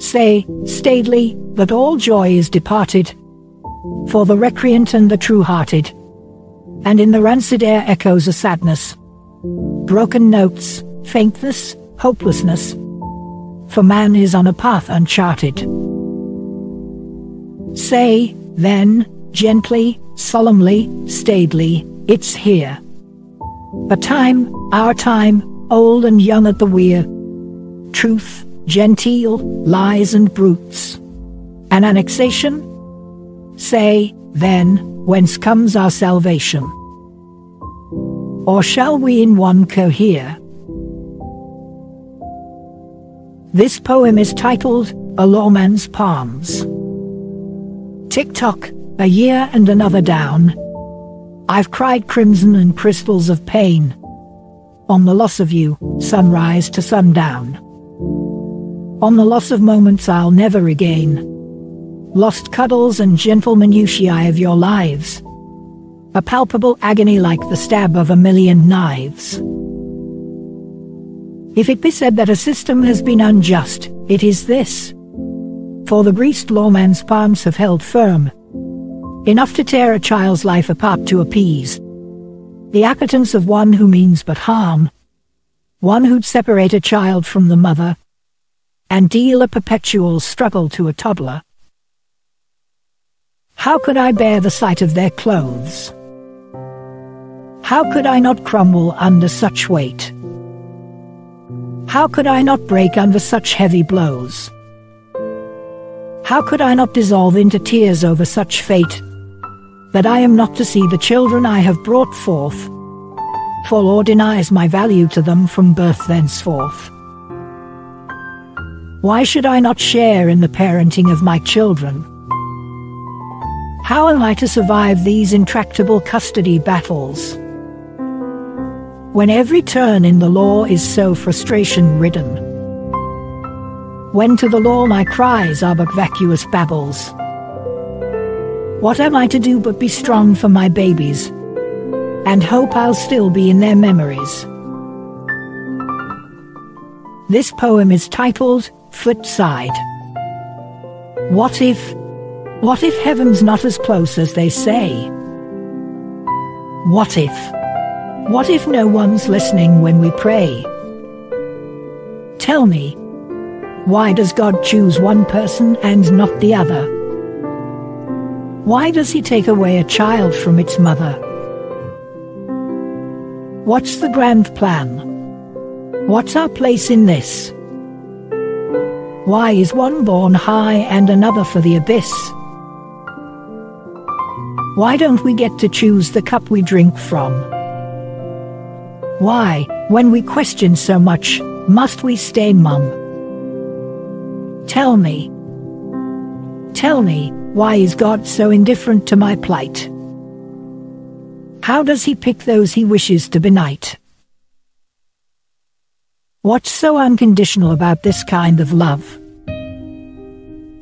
Say, staidly, that all joy is departed, for the recreant and the true-hearted, and in the rancid air echoes a sadness, broken notes, faintness, hopelessness, for man is on a path uncharted. Say, then, gently, solemnly, staidly, it's here. A time, our time, old and young at the weir, truth, genteel, lies and brutes. An annexation? Say, then, whence comes our salvation? Or shall we in one cohere? This poem is titled, A Lawman's Palms. Tick-tock, a year and another down. I've cried crimson and crystals of pain on the loss of you, sunrise to sundown. On the loss of moments I'll never regain, lost cuddles and gentle minutiae of your lives, a palpable agony like the stab of a million knives. If it be said that a system has been unjust, it is this. For the greased lawman's palms have held firm enough to tear a child's life apart to appease the appetence of one who means but harm, one who'd separate a child from the mother and deal a perpetual struggle to a toddler. How could I bear the sight of their clothes? How could I not crumble under such weight? How could I not break under such heavy blows? How could I not dissolve into tears over such fate, that I am not to see the children I have brought forth, for law denies my value to them from birth thenceforth? Why should I not share in the parenting of my children? How am I to survive these intractable custody battles, when every turn in the law is so frustration-ridden? When to the law my cries are but vacuous babbles? What am I to do but be strong for my babies, and hope I'll still be in their memories? This poem is titled, Flip Side. What if What if heaven's not as close as they say? What if? What if no one's listening when we pray? Tell me, why does God choose one person and not the other? Why does He take away a child from its mother? What's the grand plan? What's our place in this? Why is one born high and another for the abyss? Why don't we get to choose the cup we drink from? Why, when we question so much, must we stay mum? Tell me, why is God so indifferent to my plight? How does He pick those He wishes to benight? What's so unconditional about this kind of love?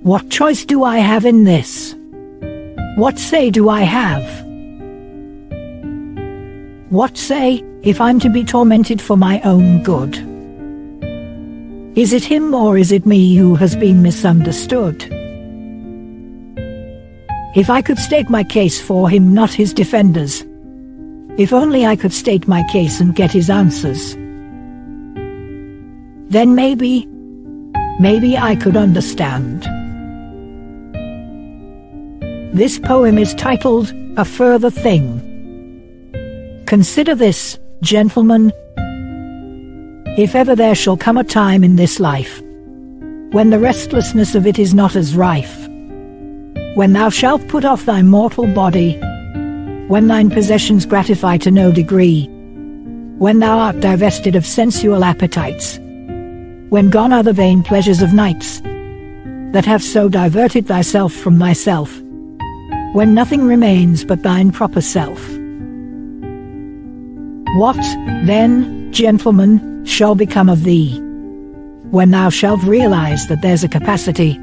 What choice do I have in this? What say do I have? What say, if I'm to be tormented for my own good? Is it Him or is it me who has been misunderstood? If I could state my case for Him, not His defenders. If only I could state my case and get His answers. Then maybe I could understand. This poem is titled, A Further Thing. Consider this, gentlemen. If ever there shall come a time in this life, when the restlessness of it is not as rife, when thou shalt put off thy mortal body, when thine possessions gratify to no degree, when thou art divested of sensual appetites, when gone are the vain pleasures of nights, that have so diverted thyself from thyself, when nothing remains but thine proper self. What, then, gentlemen, shall become of thee, when thou shalt realize that there's a capacity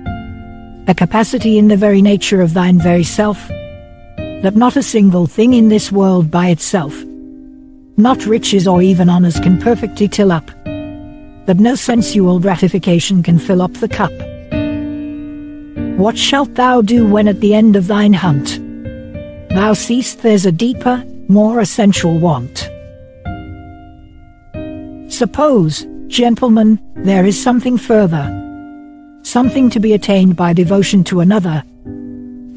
in the very nature of thine very self, that not a single thing in this world by itself, not riches or even honors can perfectly till up, that no sensual gratification can fill up the cup? What shalt thou do when at the end of thine hunt thou seest there's a deeper, more essential want? Suppose, gentlemen, there is something further, something to be attained by devotion to another,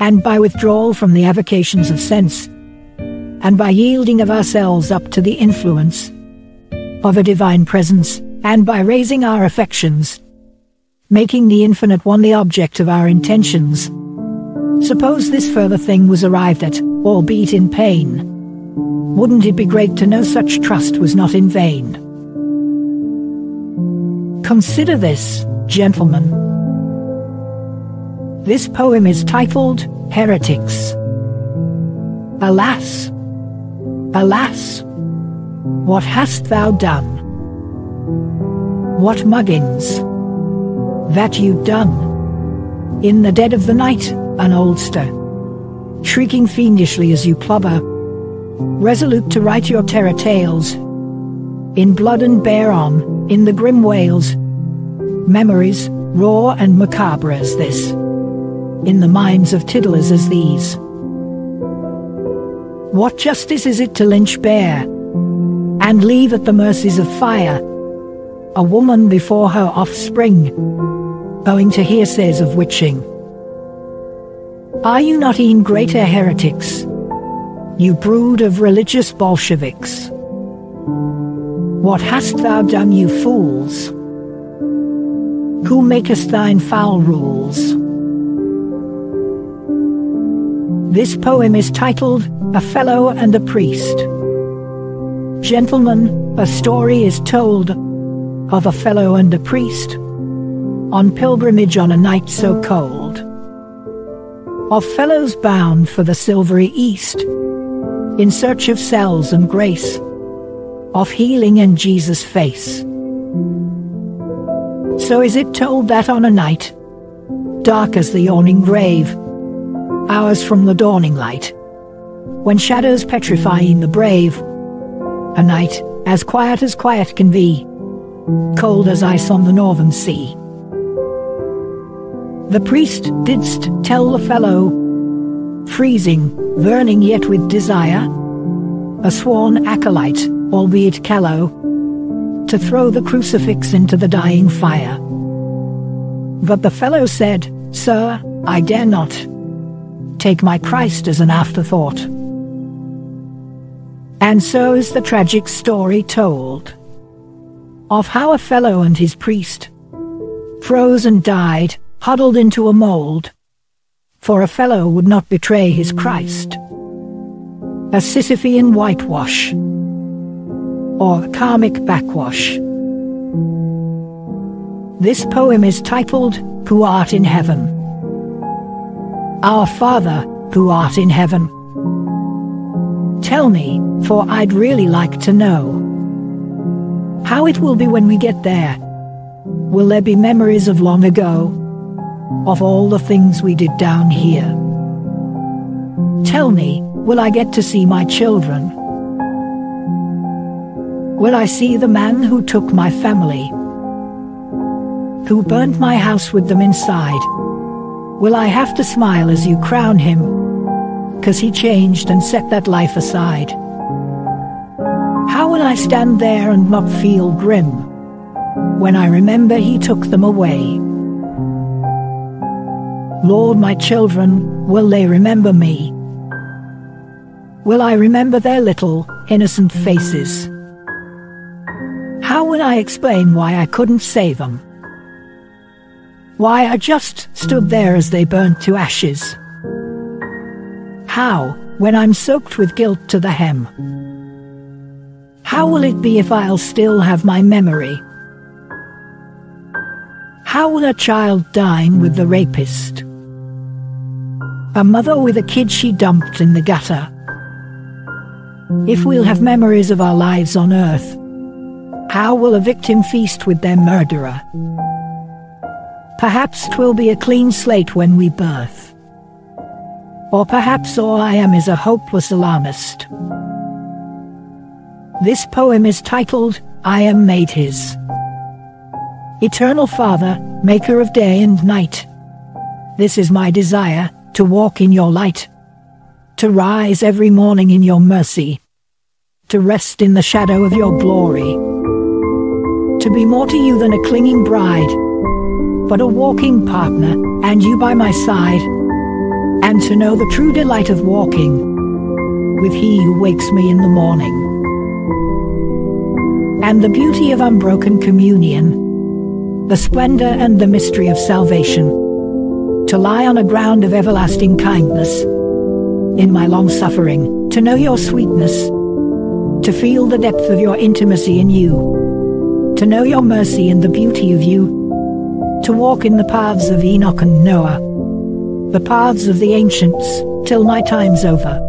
and by withdrawal from the avocations of sense, and by yielding of ourselves up to the influence of a divine presence, and by raising our affections, making the infinite one the object of our intentions. Suppose this further thing was arrived at, albeit in pain. Wouldn't it be great to know such trust was not in vain? Consider this, gentlemen. This poem is titled, Heretics. Alas, alas, what hast thou done? What muggins that you've done, in the dead of the night, an oldster, shrieking fiendishly as you clubber, resolute to write your terror tales, in blood and bear on, in the grim wails, memories, raw and macabre as this, in the minds of tiddlers as these. What justice is it to lynch bare, and leave at the mercies of fire, a woman before her offspring, owing to hearsays of witching? Are you not e'en greater heretics, you brood of religious Bolsheviks? What hast thou done, you fools? Who makest thine foul rules? This poem is titled, A Fellow and a Priest. Gentlemen, a story is told of a fellow and a priest, on pilgrimage on a night so cold, of fellows bound for the silvery east, in search of cells and grace, of healing and Jesus' face. So is it told that on a night, dark as the yawning grave, hours from the dawning light, when shadows petrifying the brave, a night as quiet can be, cold as ice on the northern sea. The priest didst tell the fellow, freezing, burning yet with desire, a sworn acolyte, albeit callow, to throw the crucifix into the dying fire. But the fellow said, "Sir, I dare not. Take my Christ as an afterthought." And so is the tragic story told, of how a fellow and his priest froze and died, huddled into a mold, for a fellow would not betray his Christ. A Sisyphean whitewash, or karmic backwash. This poem is titled, Who Art in Heaven. Our Father, who art in heaven. Tell me, for I'd really like to know, how it will be when we get there. Will there be memories of long ago, of all the things we did down here? Tell me, will I get to see my children? Will I see the man who took my family, who burnt my house with them inside? Will I have to smile as you crown him, 'cause he changed and set that life aside? How will I stand there and not feel grim, when I remember he took them away? Lord, my children, will they remember me? Will I remember their little, innocent faces? How will I explain why I couldn't save them? Why I just stood there as they burnt to ashes? How, when I'm soaked with guilt to the hem? How will it be if I'll still have my memory? How will a child dine with the rapist? A mother with a kid she dumped in the gutter? If we'll have memories of our lives on earth, how will a victim feast with their murderer? Perhaps 'twill be a clean slate when we birth. Or perhaps all I am is a hopeless alarmist. This poem is titled, I Am Made His. Eternal Father, maker of day and night, this is my desire, to walk in your light, to rise every morning in your mercy, to rest in the shadow of your glory, to be more to you than a clinging bride, but a walking partner, and you by my side, and to know the true delight of walking with he who wakes me in the morning, and the beauty of unbroken communion, the splendor and the mystery of salvation, to lie on a ground of everlasting kindness, in my long suffering, to know your sweetness, to feel the depth of your intimacy in you, to know your mercy and the beauty of you, to walk in the paths of Enoch and Noah, the paths of the ancients, till my time's over.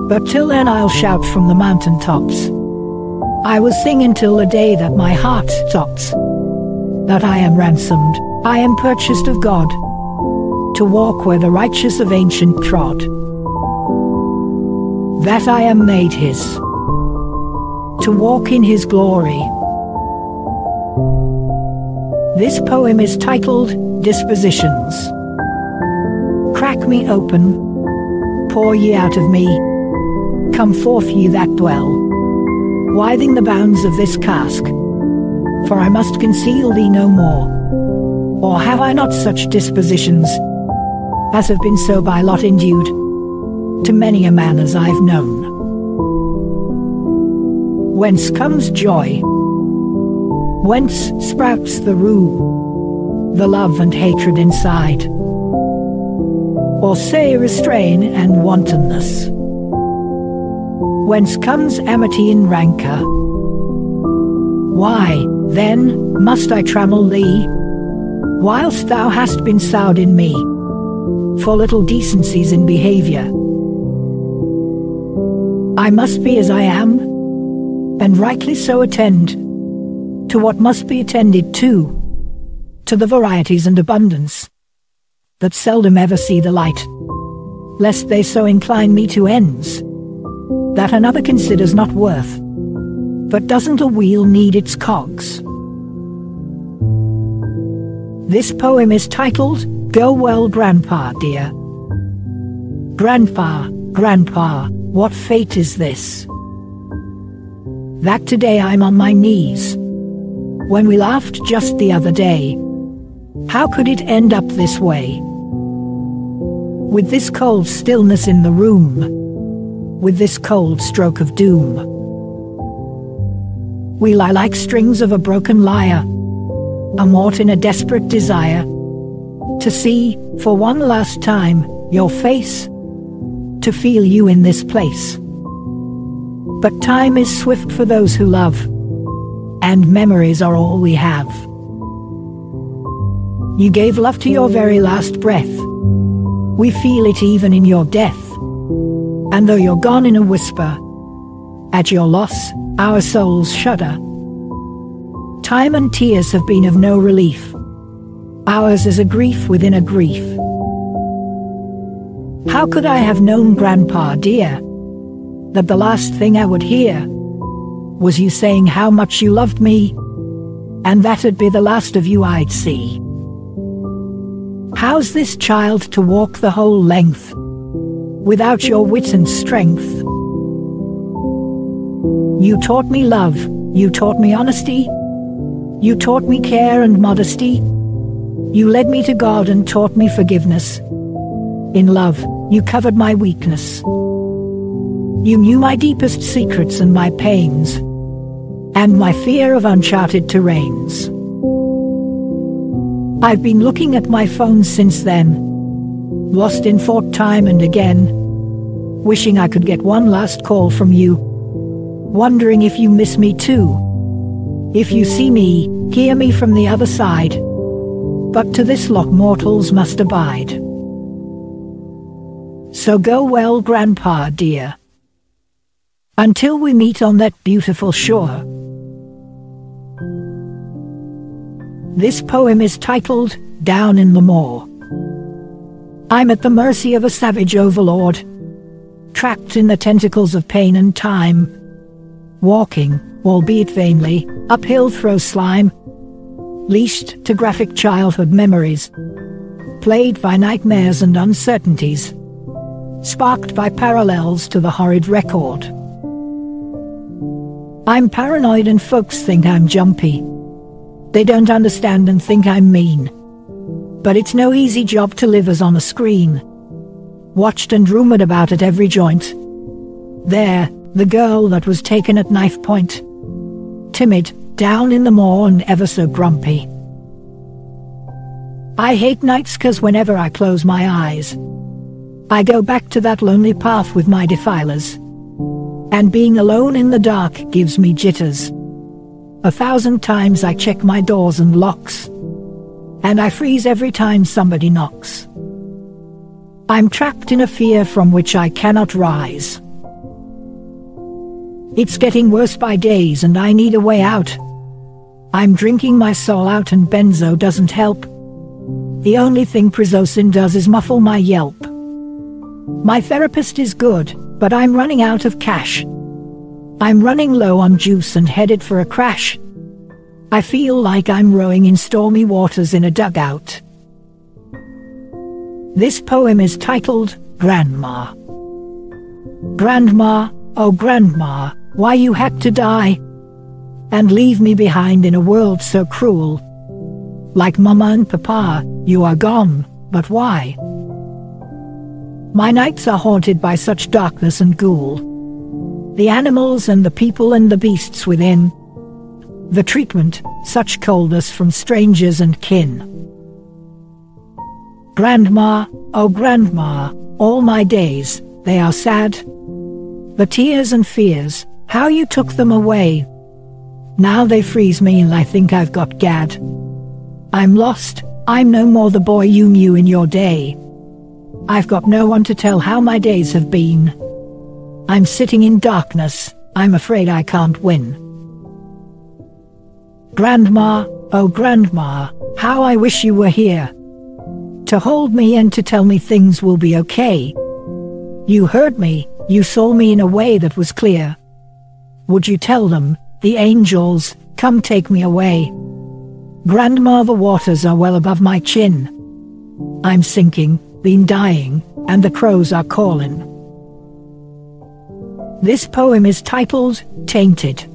But till then I'll shout from the mountain tops, I will sing until the day that my heart stops, that I am ransomed, I am purchased of God, to walk where the righteous of ancient trod, that I am made his, to walk in his glory. This poem is titled, Dispositions. Crack me open, pour ye out of me, come forth ye that dwell, withing the bounds of this cask, for I must conceal thee no more. Or have I not such dispositions, as have been so by lot endued, to many a man as I've known? Whence comes joy? Whence sprouts the rue, the love and hatred inside? Or say restraint and wantonness? Whence comes amity and rancor? Why, then, must I trammel thee, whilst thou hast been sowed in me, for little decencies in behaviour? I must be as I am, and rightly so attend to what must be attended to the varieties and abundance that seldom ever see the light, lest they so incline me to ends that another considers not worth. But doesn't a wheel need its cogs? This poem is titled, Go Well Grandpa Dear. Grandpa, Grandpa, what fate is this? That today I'm on my knees. When we laughed just the other day, how could it end up this way? With this cold stillness in the room, with this cold stroke of doom, we lie like strings of a broken lyre, amort in a desperate desire to see, for one last time, your face, to feel you in this place. But time is swift for those who love, and memories are all we have. You gave love to your very last breath. We feel it even in your death. And though you're gone in a whisper, at your loss, our souls shudder. Time and tears have been of no relief. Ours is a grief within a grief. How could I have known, Grandpa dear, that the last thing I would hear was you saying how much you loved me, and that'd be the last of you I'd see? How's this child to walk the whole length without your wit and strength? You taught me love, you taught me honesty, you taught me care and modesty, you led me to God and taught me forgiveness. In love, you covered my weakness. You knew my deepest secrets and my pains, and my fear of uncharted terrains. I've been looking at my phone since then, lost in thought time and again, wishing I could get one last call from you, wondering if you miss me too. If you see me, hear me from the other side, but to this lot mortals must abide. So go well, Grandpa dear, until we meet on that beautiful shore. This poem is titled, Down in the Moor. I'm at the mercy of a savage overlord, trapped in the tentacles of pain and time, walking, albeit vainly, uphill through slime, leashed to graphic childhood memories, plagued by nightmares and uncertainties, sparked by parallels to the horrid record. I'm paranoid and folks think I'm jumpy. They don't understand and think I'm mean. But it's no easy job to live as on a screen, watched and rumored about at every joint. There, the girl that was taken at knife point, timid, down in the moor and ever so grumpy. I hate nights 'cause whenever I close my eyes, I go back to that lonely path with my defilers. And being alone in the dark gives me jitters. 1,000 times I check my doors and locks, and I freeze every time somebody knocks. I'm trapped in a fear from which I cannot rise. It's getting worse by days and I need a way out. I'm drinking my soul out and benzo doesn't help. The only thing Prizocin does is muffle my yelp. My therapist is good, but I'm running out of cash. I'm running low on juice and headed for a crash. I feel like I'm rowing in stormy waters in a dugout. This poem is titled, Grandma. Grandma, oh Grandma, why you had to die and leave me behind in a world so cruel. Like Mama and Papa, you are gone, but why? My nights are haunted by such darkness and ghoul. The animals and the people and the beasts within. The treatment, such coldness from strangers and kin. Grandma, oh Grandma, all my days, they are sad. The tears and fears, how you took them away. Now they freeze me and I think I've got gad. I'm lost, I'm no more the boy you knew in your day. I've got no one to tell how my days have been. I'm sitting in darkness, I'm afraid I can't win. Grandma, oh Grandma, how I wish you were here, to hold me and to tell me things will be okay. You heard me, you saw me in a way that was clear. Would you tell them, the angels, come take me away? Grandma, the waters are well above my chin. I'm sinking, been dying, and the crows are calling. This poem is titled, Tainted.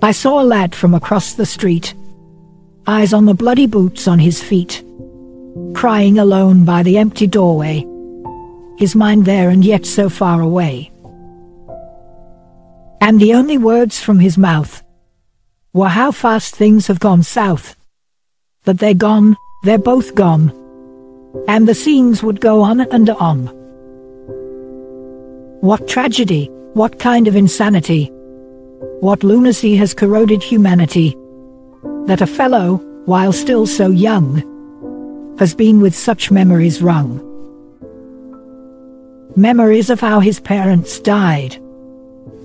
I saw a lad from across the street, eyes on the bloody boots on his feet, crying alone by the empty doorway, his mind there and yet so far away. And the only words from his mouth were how fast things have gone south, that they're gone, they're both gone, and the scenes would go on and on. What tragedy, what kind of insanity, what lunacy has corroded humanity, that a fellow, while still so young, has been with such memories wrung. Memories of how his parents died,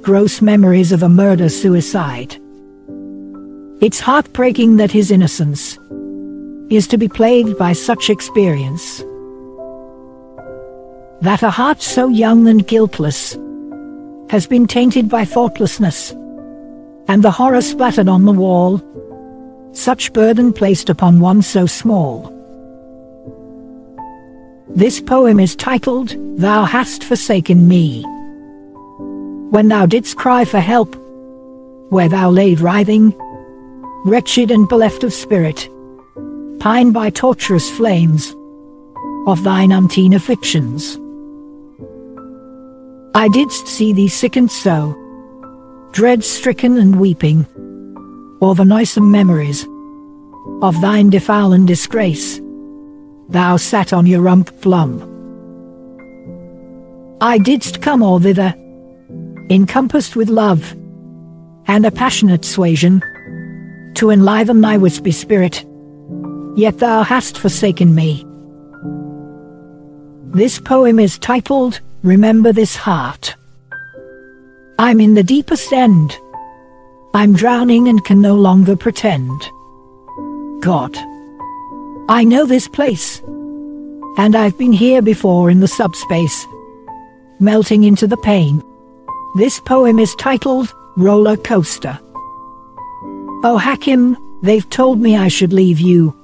gross memories of a murder-suicide. It's heartbreaking that his innocence is to be plagued by such experience, that a heart so young and guiltless has been tainted by thoughtlessness, and the horror splattered on the wall, such burden placed upon one so small. This poem is titled, Thou Hast Forsaken Me. When thou didst cry for help, where thou laid writhing, wretched and bereft of spirit, pined by torturous flames of thine umpteen afflictions, I didst see thee sickened so, dread-stricken and weeping, o'er the noisome memories of thine defoul and disgrace, thou sat on your rump flum. I didst come o'er thither, encompassed with love and a passionate suasion, to enliven thy wispy spirit, yet thou hast forsaken me. This poem is titled, Remember This Heart. I'm in the deepest end. I'm drowning and can no longer pretend. God, I know this place, and I've been here before in the subspace, melting into the pain. This poem is titled, Roller Coaster. Oh Hakim, they've told me I should leave you.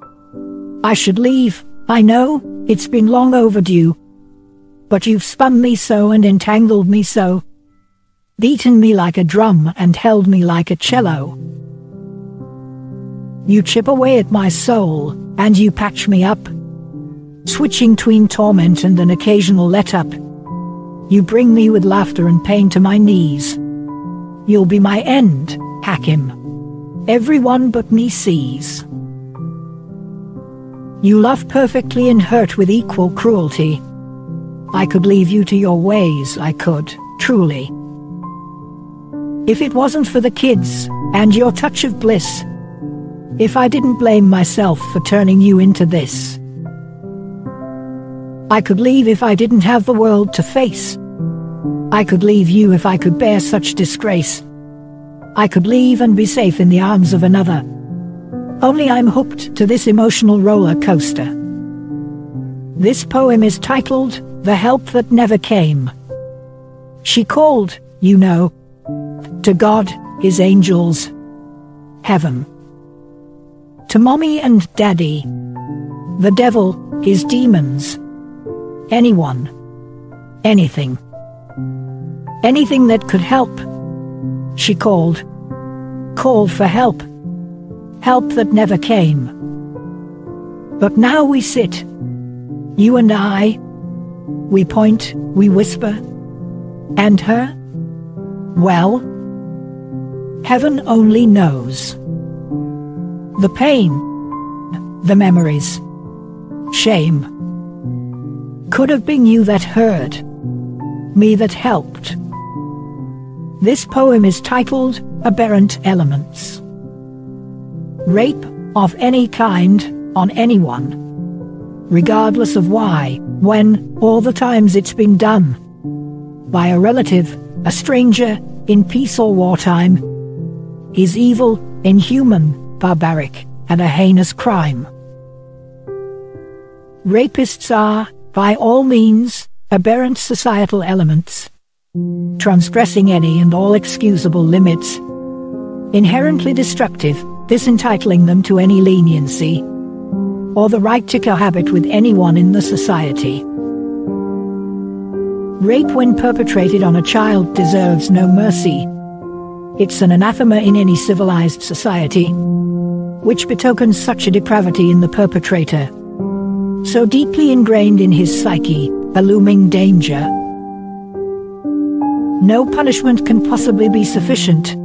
I should leave, I know, it's been long overdue. But you've spun me so and entangled me so, beaten me like a drum and held me like a cello. You chip away at my soul, and you patch me up, switching tween torment and an occasional let-up. You bring me with laughter and pain to my knees. You'll be my end, Hakim. Everyone but me sees. You love perfectly and hurt with equal cruelty. I could leave you to your ways, I could, truly. If it wasn't for the kids, and your touch of bliss, if I didn't blame myself for turning you into this. I could leave if I didn't have the world to face. I could leave you if I could bear such disgrace. I could leave and be safe in the arms of another. Only I'm hooked to this emotional roller coaster. This poem is titled, The Help That Never Came. She called, you know, to God, his angels, heaven. To mommy and daddy, the devil, his demons, anyone, anything. Anything that could help. She called for help. Help that never came. But now we sit, you and I, we point, we whisper, and her? Well, heaven only knows. The pain, the memories, shame. Could have been you that heard, me that helped. This poem is titled, Aberrant Elements. Rape of any kind on anyone, regardless of why, when, or the times it's been done. By a relative, a stranger, in peace or wartime, is evil, inhuman, barbaric, and a heinous crime. Rapists are, by all means, aberrant societal elements, transgressing any and all excusable limits, inherently destructive, disentitling them to any leniency or the right to cohabit with anyone in the society. Rape, when perpetrated on a child, deserves no mercy. It's an anathema in any civilized society, which betokens such a depravity in the perpetrator, so deeply ingrained in his psyche, a looming danger. No punishment can possibly be sufficient.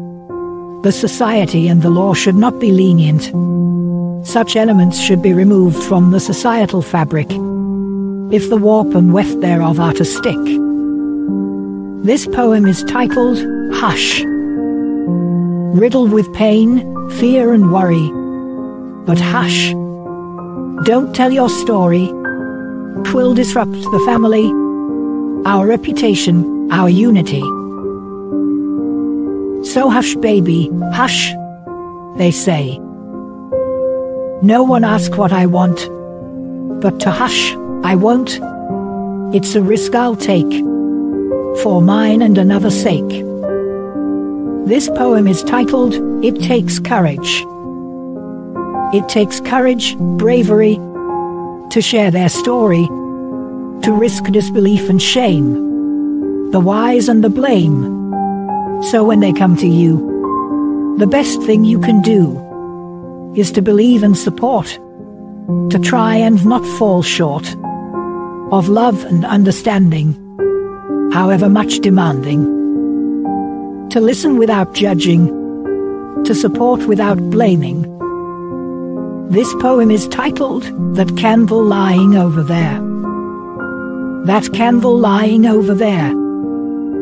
The society and the law should not be lenient. Such elements should be removed from the societal fabric, if the warp and weft thereof are to stick. This poem is titled, Hush. Riddled with pain, fear and worry. But hush. Don't tell your story. 'Twill disrupt the family, our reputation, our unity. So hush, baby, hush, they say. No one asks what I want, but to hush, I won't. It's a risk I'll take, for mine and another's sake. This poem is titled, It Takes Courage. It takes courage, bravery, to share their story, to risk disbelief and shame, the whys and the blame. So when they come to you, the best thing you can do is to believe and support, to try and not fall short of love and understanding, however much demanding, to listen without judging, to support without blaming. This poem is titled, That Candle Lying Over There. That candle lying over there,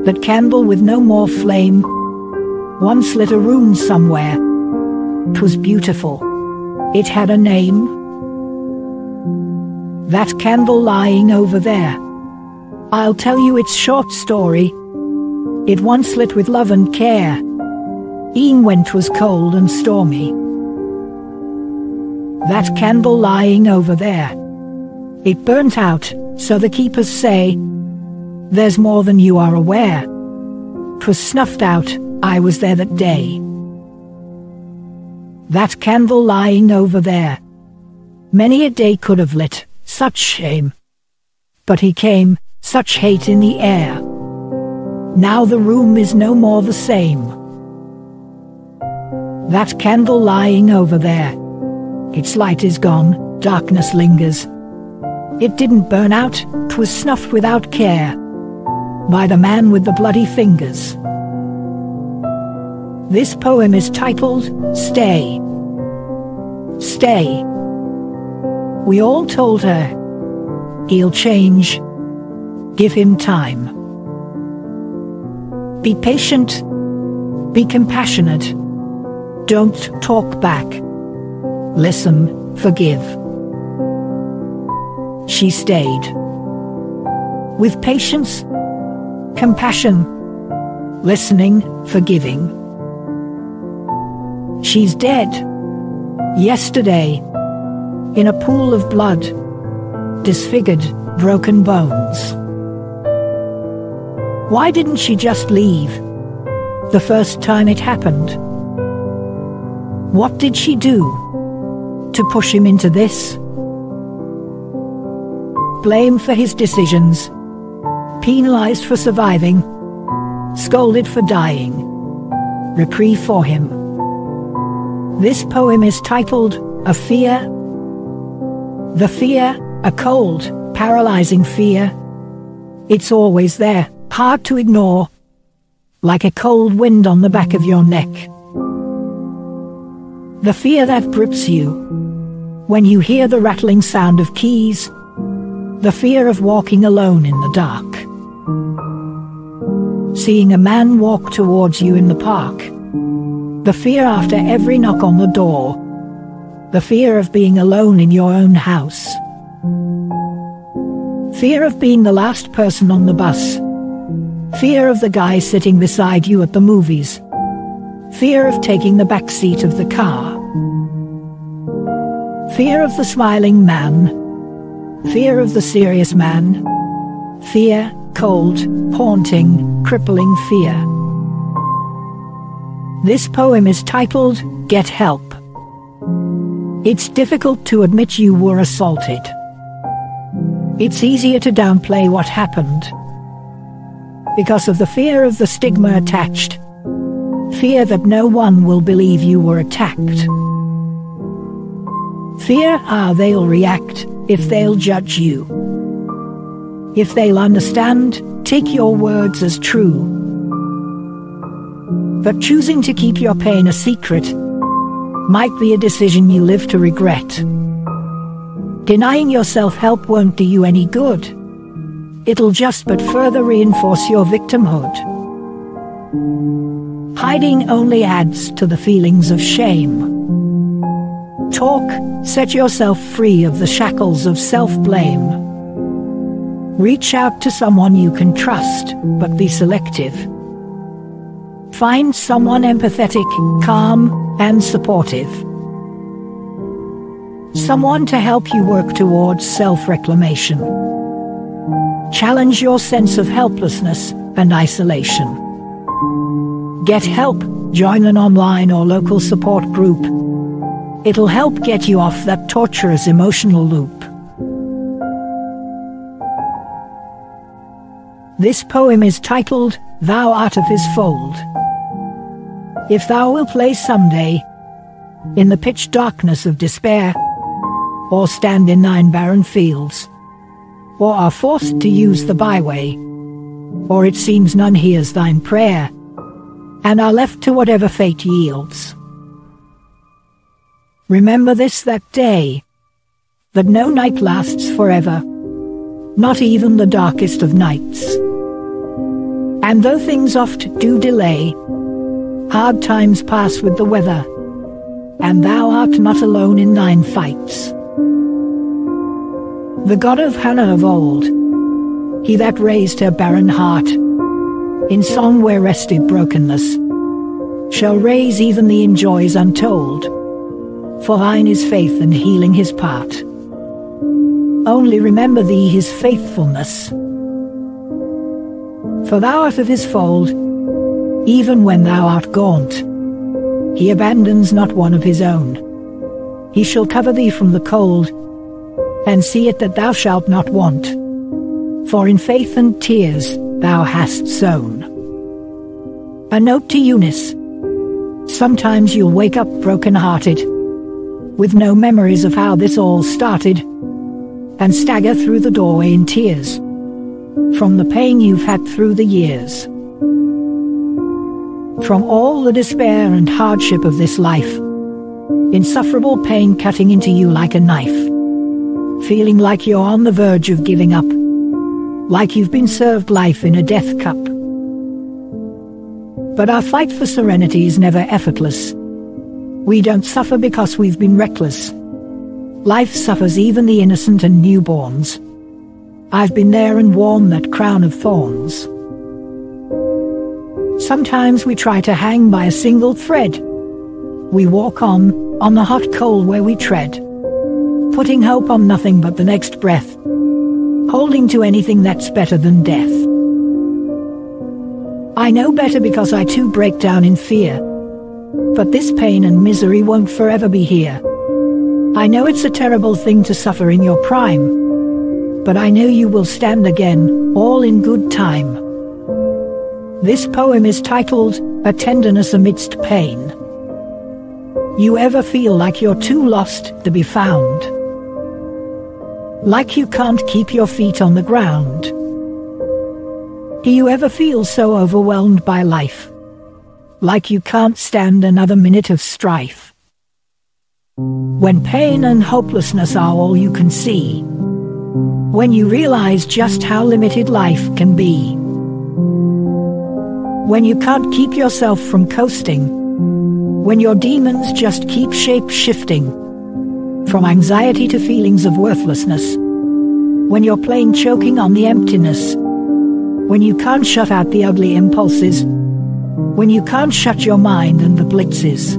that candle with no more flame, once lit a room somewhere. 'Twas beautiful, it had a name. That candle lying over there, I'll tell you its short story. It once lit with love and care, e'en when 'twas cold and stormy. That candle lying over there, it burnt out, so the keepers say. There's more than you are aware. 'Twas snuffed out, I was there that day. That candle lying over there, many a day could have lit, such shame. But he came, such hate in the air. Now the room is no more the same. That candle lying over there, its light is gone, darkness lingers. It didn't burn out, 'twas snuffed without care by the man with the bloody fingers. This poem is titled, Stay. Stay. We all told her, he'll change. Give him time. Be patient. Be compassionate. Don't talk back. Listen, forgive. She stayed. With patience, compassion, listening, forgiving. She's dead. Yesterday, in a pool of blood, disfigured, broken bones. Why didn't she just leave the first time it happened? What did she do to push him into this? Blame for his decisions, penalized for surviving, scolded for dying, reprieve for him. This poem is titled, A Fear. The fear, a cold, paralyzing fear. It's always there, hard to ignore, like a cold wind on the back of your neck. The fear that grips you when you hear the rattling sound of keys. The fear of walking alone in the dark. Seeing a man walk towards you in the park. The fear after every knock on the door. The fear of being alone in your own house. Fear of being the last person on the bus. Fear of the guy sitting beside you at the movies. Fear of taking the back seat of the car. Fear of the smiling man. Fear of the serious man. Fear, cold, haunting, crippling fear. This poem is titled, Get Help. It's difficult to admit you were assaulted. It's easier to downplay what happened because of the fear of the stigma attached. Fear that no one will believe you were attacked. Fear how they'll react, if they'll judge you, if they'll understand, take your words as true. But choosing to keep your pain a secret might be a decision you live to regret. Denying yourself help won't do you any good. It'll just but further reinforce your victimhood. Hiding only adds to the feelings of shame. Talk, set yourself free of the shackles of self-blame. Reach out to someone you can trust, but be selective. Find someone empathetic, calm, and supportive. Someone to help you work towards self-reclamation. Challenge your sense of helplessness and isolation. Get help, join an online or local support group. It'll help get you off that torturous emotional loop. This poem is titled, Thou Art of His Fold. If thou wilt play someday in the pitch darkness of despair, or stand in thine barren fields, or are forced to use the byway, or it seems none hears thine prayer, and are left to whatever fate yields. Remember this that day, that no night lasts forever, not even the darkest of nights. And though things oft do delay, hard times pass with the weather, and thou art not alone in thine fights. The God of Hannah of old, he that raised her barren heart, in song where rested brokenness, shall raise even thee in joys untold, for thine is faith and healing his part. Only remember thee his faithfulness, for thou art of his fold, even when thou art gaunt. He abandons not one of his own. He shall cover thee from the cold, and see it that thou shalt not want. For in faith and tears thou hast sown. A note to Eunice. Sometimes you'll wake up broken-hearted, with no memories of how this all started, and stagger through the doorway in tears, from the pain you've had through the years. From all the despair and hardship of this life, insufferable pain cutting into you like a knife, feeling like you're on the verge of giving up, like you've been served life in a death cup. But our fight for serenity is never effortless. We don't suffer because we've been reckless. Life suffers even the innocent and newborns. I've been there and worn that crown of thorns. Sometimes we try to hang by a single thread. We walk on the hot coal where we tread, putting hope on nothing but the next breath, holding to anything that's better than death. I know better because I too break down in fear, but this pain and misery won't forever be here. I know it's a terrible thing to suffer in your prime, but I know you will stand again, all in good time. This poem is titled, A Tenderness Amidst Pain. You ever feel like you're too lost to be found? Like you can't keep your feet on the ground? Do you ever feel so overwhelmed by life, like you can't stand another minute of strife? When pain and hopelessness are all you can see, when you realize just how limited life can be, when you can't keep yourself from coasting, when your demons just keep shape-shifting, from anxiety to feelings of worthlessness, when you're plain choking on the emptiness, when you can't shut out the ugly impulses, when you can't shut your mind and the blitzes.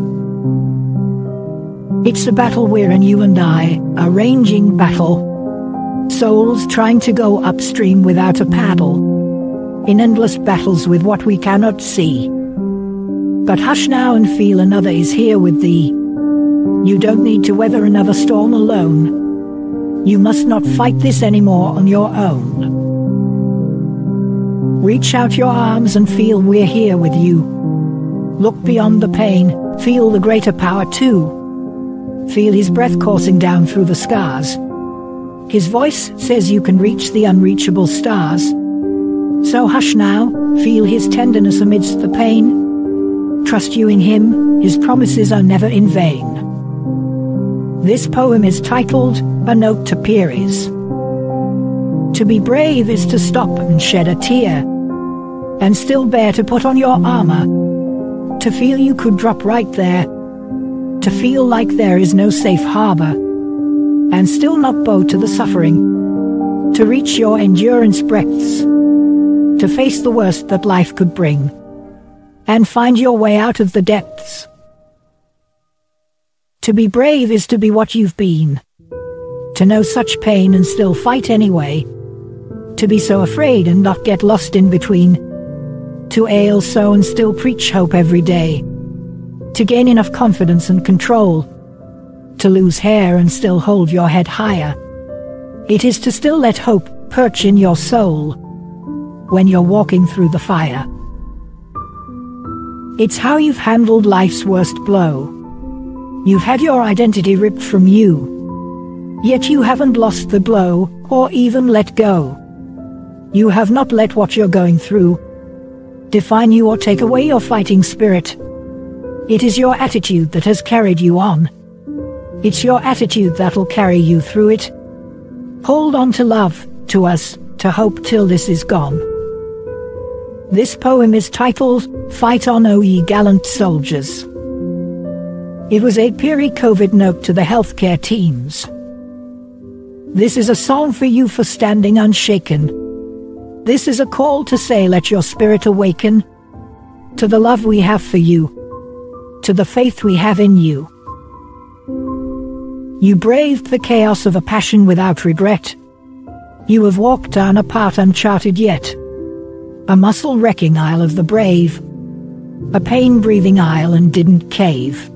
It's a battle wherein you and I are ranging battle, souls trying to go upstream without a paddle, in endless battles with what we cannot see. But hush now and feel another is here with thee, You don't need to weather another storm alone. You must not fight this anymore on your own. Reach out your arms and feel we're here with you. Look beyond the pain, feel the greater power too. Feel his breath coursing down through the scars. His voice says you can reach the unreachable stars. So hush now, feel his tenderness amidst the pain. Trust you in him, his promises are never in vain. This poem is titled, A Note to Peries. To be brave is to stop and shed a tear, and still bear to put on your armor, to feel you could drop right there, to feel like there is no safe harbor, and still not bow to the suffering, to reach your endurance breadths, to face the worst that life could bring, and find your way out of the depths. To be brave is to be what you've been, to know such pain and still fight anyway, to be so afraid and not get lost in between, to ail so and still preach hope every day, to gain enough confidence and control, to lose hair and still hold your head higher. It is to still let hope perch in your soul when you're walking through the fire. It's how you've handled life's worst blow. You've had your identity ripped from you, yet you haven't lost the blow or even let go. You have not let what you're going through define you or take away your fighting spirit. It is your attitude that has carried you on. It's your attitude that'll carry you through it. Hold on to love, to us, to hope till this is gone. This poem is titled, Fight On O Ye Gallant Soldiers. It was a peri-COVID note to the healthcare teams. This is a song for you for standing unshaken. This is a call to say let your spirit awaken to the love we have for you, to the faith we have in you. You braved the chaos of a passion without regret. You have walked down a path uncharted yet, a muscle-wrecking isle of the brave, a pain-breathing isle and didn't cave.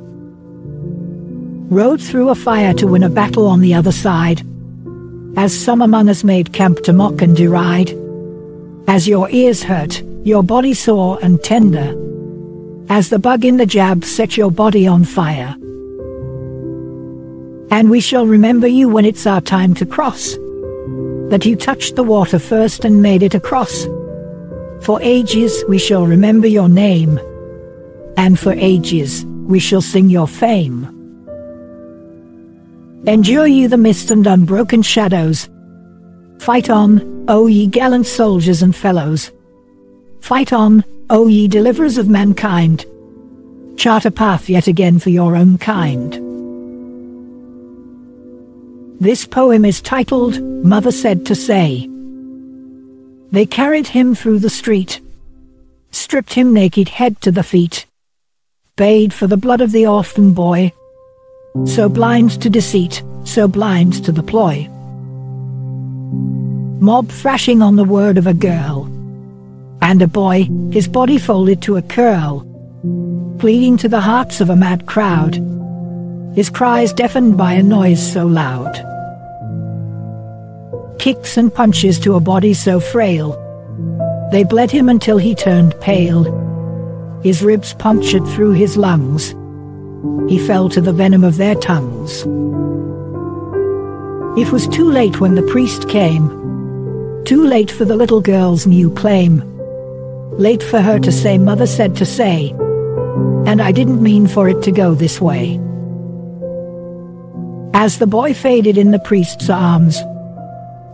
Rode through a fire to win a battle on the other side, as some among us made camp to mock and deride, as your ears hurt, your body sore and tender, as the bug in the jab set your body on fire. And we shall remember you when it's our time to cross, that you touched the water first and made it across. For ages we shall remember your name, and for ages we shall sing your fame. Endure you the mist and unbroken shadows. Fight on, O ye gallant soldiers and fellows. Fight on, O ye deliverers of mankind. Chart a path yet again for your own kind. This poem is titled, Mother Said to Say. They carried him through the street, stripped him naked head to the feet, bayed for the blood of the orphan boy, so blind to deceit, so blind to the ploy. Mob thrashing on the word of a girl, and a boy, his body folded to a curl, pleading to the hearts of a mad crowd, his cries deafened by a noise so loud. Kicks and punches to a body so frail, they bled him until he turned pale, his ribs punctured through his lungs, he fell to the venom of their tongues. It was too late when the priest came, too late for the little girl's new claim, late for her to say mother said to say, and I didn't mean for it to go this way. As the boy faded in the priest's arms,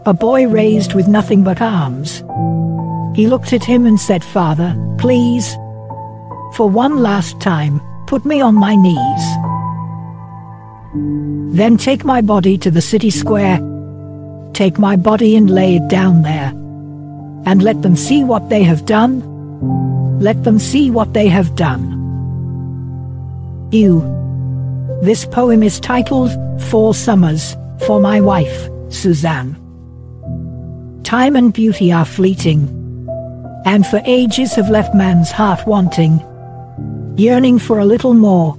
a boy raised with nothing but arms, he looked at him and said, Father, please, for one last time, put me on my knees. Then take my body to the city square, take my body and lay it down there, and let them see what they have done, let them see what they have done. You. This poem is titled, 4 Summers, for my wife, Suzanne. Time and beauty are fleeting, and for ages have left man's heart wanting, yearning for a little more,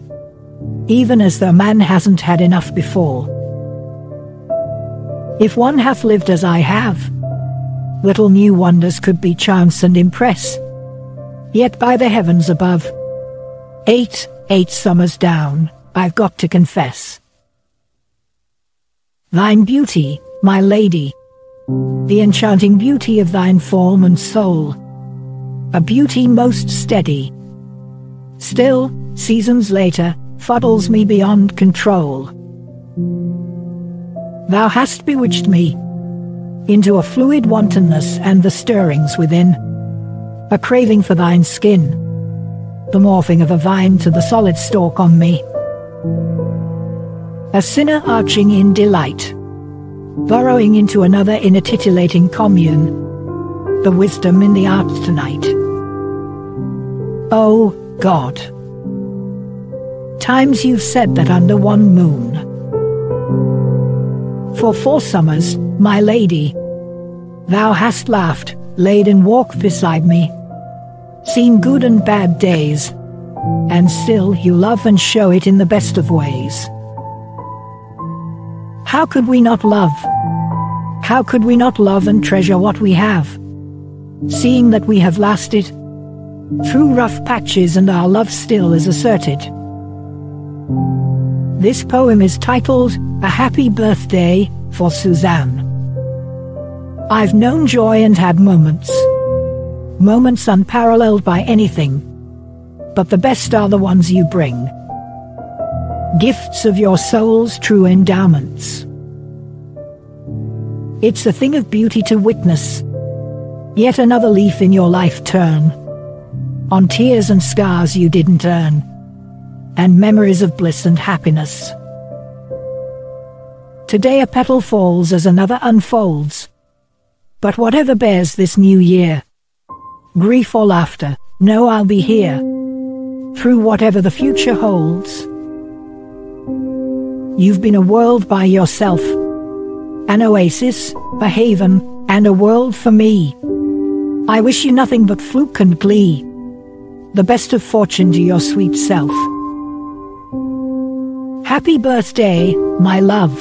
even as though man hasn't had enough before. If one hath lived as I have, little new wonders could be chance and impress. Yet by the heavens above, 8 summers down, I've got to confess. Thine beauty, my lady, the enchanting beauty of thine form and soul, a beauty most steady, still, seasons later, fuddles me beyond control. Thou hast bewitched me into a fluid wantonness and the stirrings within, a craving for thine skin, the morphing of a vine to the solid stalk on me. A sinner arching in delight, burrowing into another in a titillating commune, the wisdom in the art tonight. Oh, God, times you've said that under one moon. For 4 summers, my lady, thou hast laughed, laid and walked beside me, seen good and bad days, and still you love and show it in the best of ways. How could we not love? How could we not love and treasure what we have, seeing that we have lasted through rough patches and our love still is asserted? This poem is titled, A Happy Birthday for Suzanne. I've known joy and had moments unparalleled by anything, but the best are the ones you bring, gifts of your soul's true endowments. It's a thing of beauty to witness yet another leaf in your life turn, on tears and scars you didn't earn, and memories of bliss and happiness. Today a petal falls as another unfolds, but whatever bears this new year, grief or laughter, know I'll be here, through whatever the future holds. You've been a world by yourself, an oasis, a haven, and a world for me. I wish you nothing but fluke and glee, the best of fortune to your sweet self. Happy birthday, my love.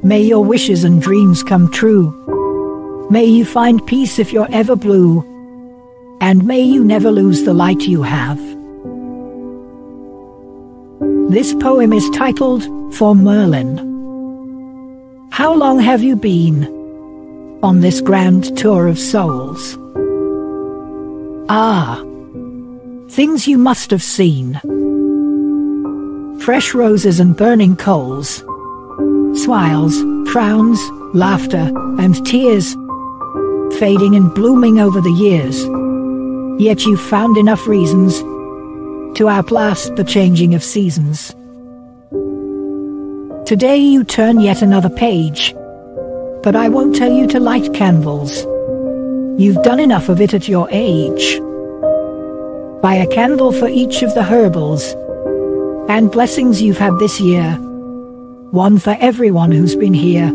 May your wishes and dreams come true. May you find peace if you're ever blue, and may you never lose the light you have. This poem is titled, For Merlin. How long have you been on this grand tour of souls? Ah, things you must have seen. Fresh roses and burning coals, smiles, frowns, laughter, and tears, fading and blooming over the years. Yet you've found enough reasons to outlast the changing of seasons. Today you turn yet another page, but I won't tell you to light candles. You've done enough of it at your age. Buy a candle for each of the herbals and blessings you've had this year, one for everyone who's been here,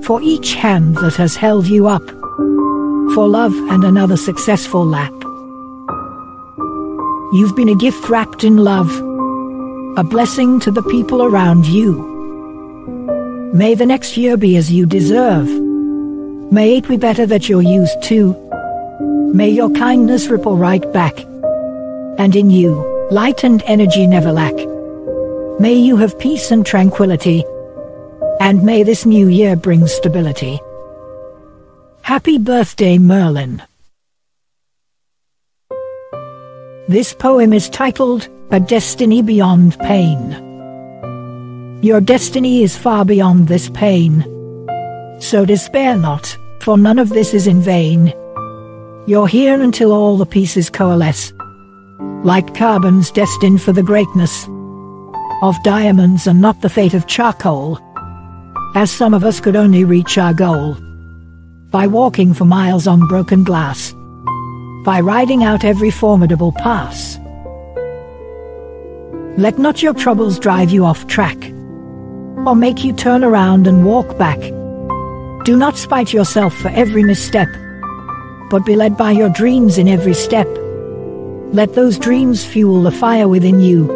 for each hand that has held you up, for love and another successful lap. You've been a gift wrapped in love, a blessing to the people around you. May the next year be as you deserve. May it be better that you're used to. May your kindness ripple right back, and in you, light and energy never lack. May you have peace and tranquility, and may this new year bring stability. Happy birthday, Merlin. This poem is titled, A Destiny Beyond Pain. Your destiny is far beyond this pain, so despair not, for none of this is in vain. You're here until all the pieces coalesce, like carbons destined for the greatness of diamonds and not the fate of charcoal, as some of us could only reach our goal by walking for miles on broken glass, by riding out every formidable pass. Let not your troubles drive you off track, or make you turn around and walk back. Do not spite yourself for every misstep, but be led by your dreams in every step. Let those dreams fuel the fire within you,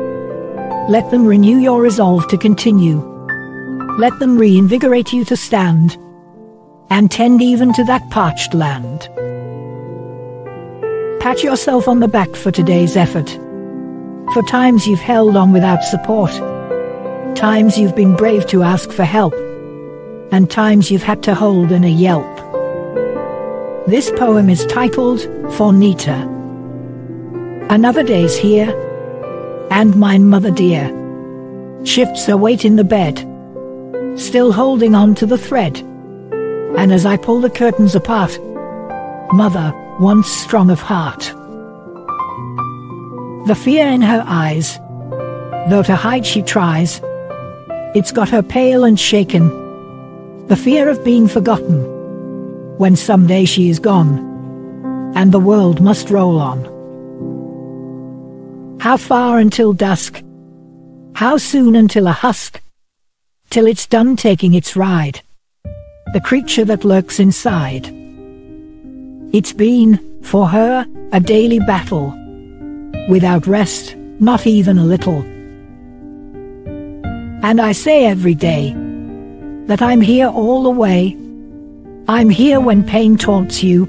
Let them renew your resolve to continue. Let them reinvigorate you to stand and tend even to that parched land. Pat yourself on the back for today's effort. For times you've held on without support, times you've been brave to ask for help, and times you've had to hold in a yelp. This poem is titled For Nita. Another day's here, and mine mother dear shifts her weight in the bed, still holding on to the thread. And as I pull the curtains apart, mother, once strong of heart, the fear in her eyes, though to hide she tries, it's got her pale and shaken. The fear of being forgotten when someday she is gone, and the world must roll on. How far until dusk? How soon until a husk? Till it's done taking its ride, the creature that lurks inside. It's been, for her, a daily battle, without rest, not even a little. And I say every day that I'm here all the way. I'm here when pain taunts you.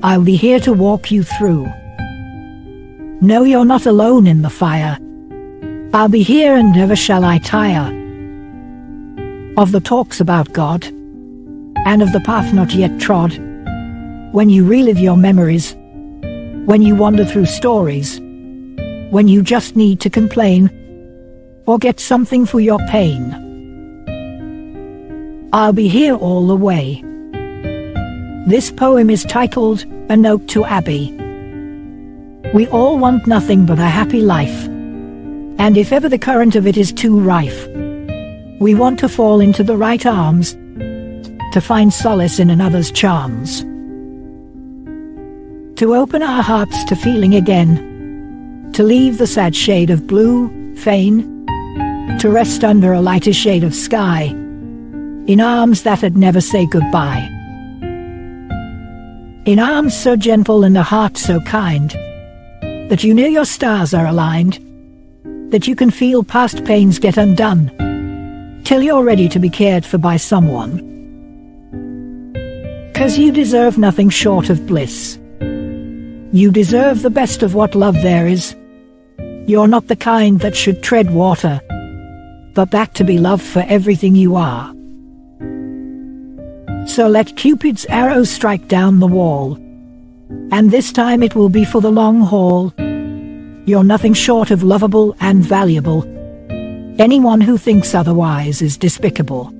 I'll be here to walk you through. No, you're not alone in the fire. I'll be here and never shall I tire of the talks about God and of the path not yet trod. When you relive your memories, when you wander through stories, when you just need to complain or get something for your pain, I'll be here all the way. This poem is titled A Note to Abby. We all want nothing but a happy life, and if ever the current of it is too rife, we want to fall into the right arms, to find solace in another's charms, to open our hearts to feeling again, to leave the sad shade of blue, fain, to rest under a lighter shade of sky, in arms that'd never say goodbye. In arms so gentle and a heart so kind, that you know your stars are aligned, that you can feel past pains get undone, till you're ready to be cared for by someone. 'Cause you deserve nothing short of bliss. You deserve the best of what love there is. You're not the kind that should tread water, but back to be loved for everything you are. So let Cupid's arrow strike down the wall, and this time it will be for the long haul. You're nothing short of lovable and valuable. Anyone who thinks otherwise is despicable.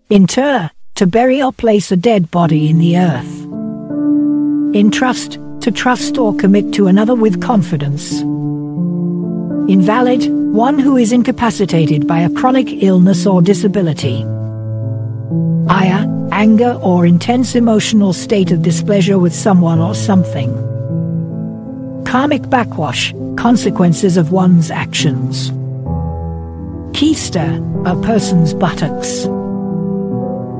Inter, to bury or place a dead body in the earth. Entrust, to trust or commit to another with confidence. Invalid, one who is incapacitated by a chronic illness or disability. Ire, anger or intense emotional state of displeasure with someone or something. Karmic backwash, consequences of one's actions. Keister, a person's buttocks.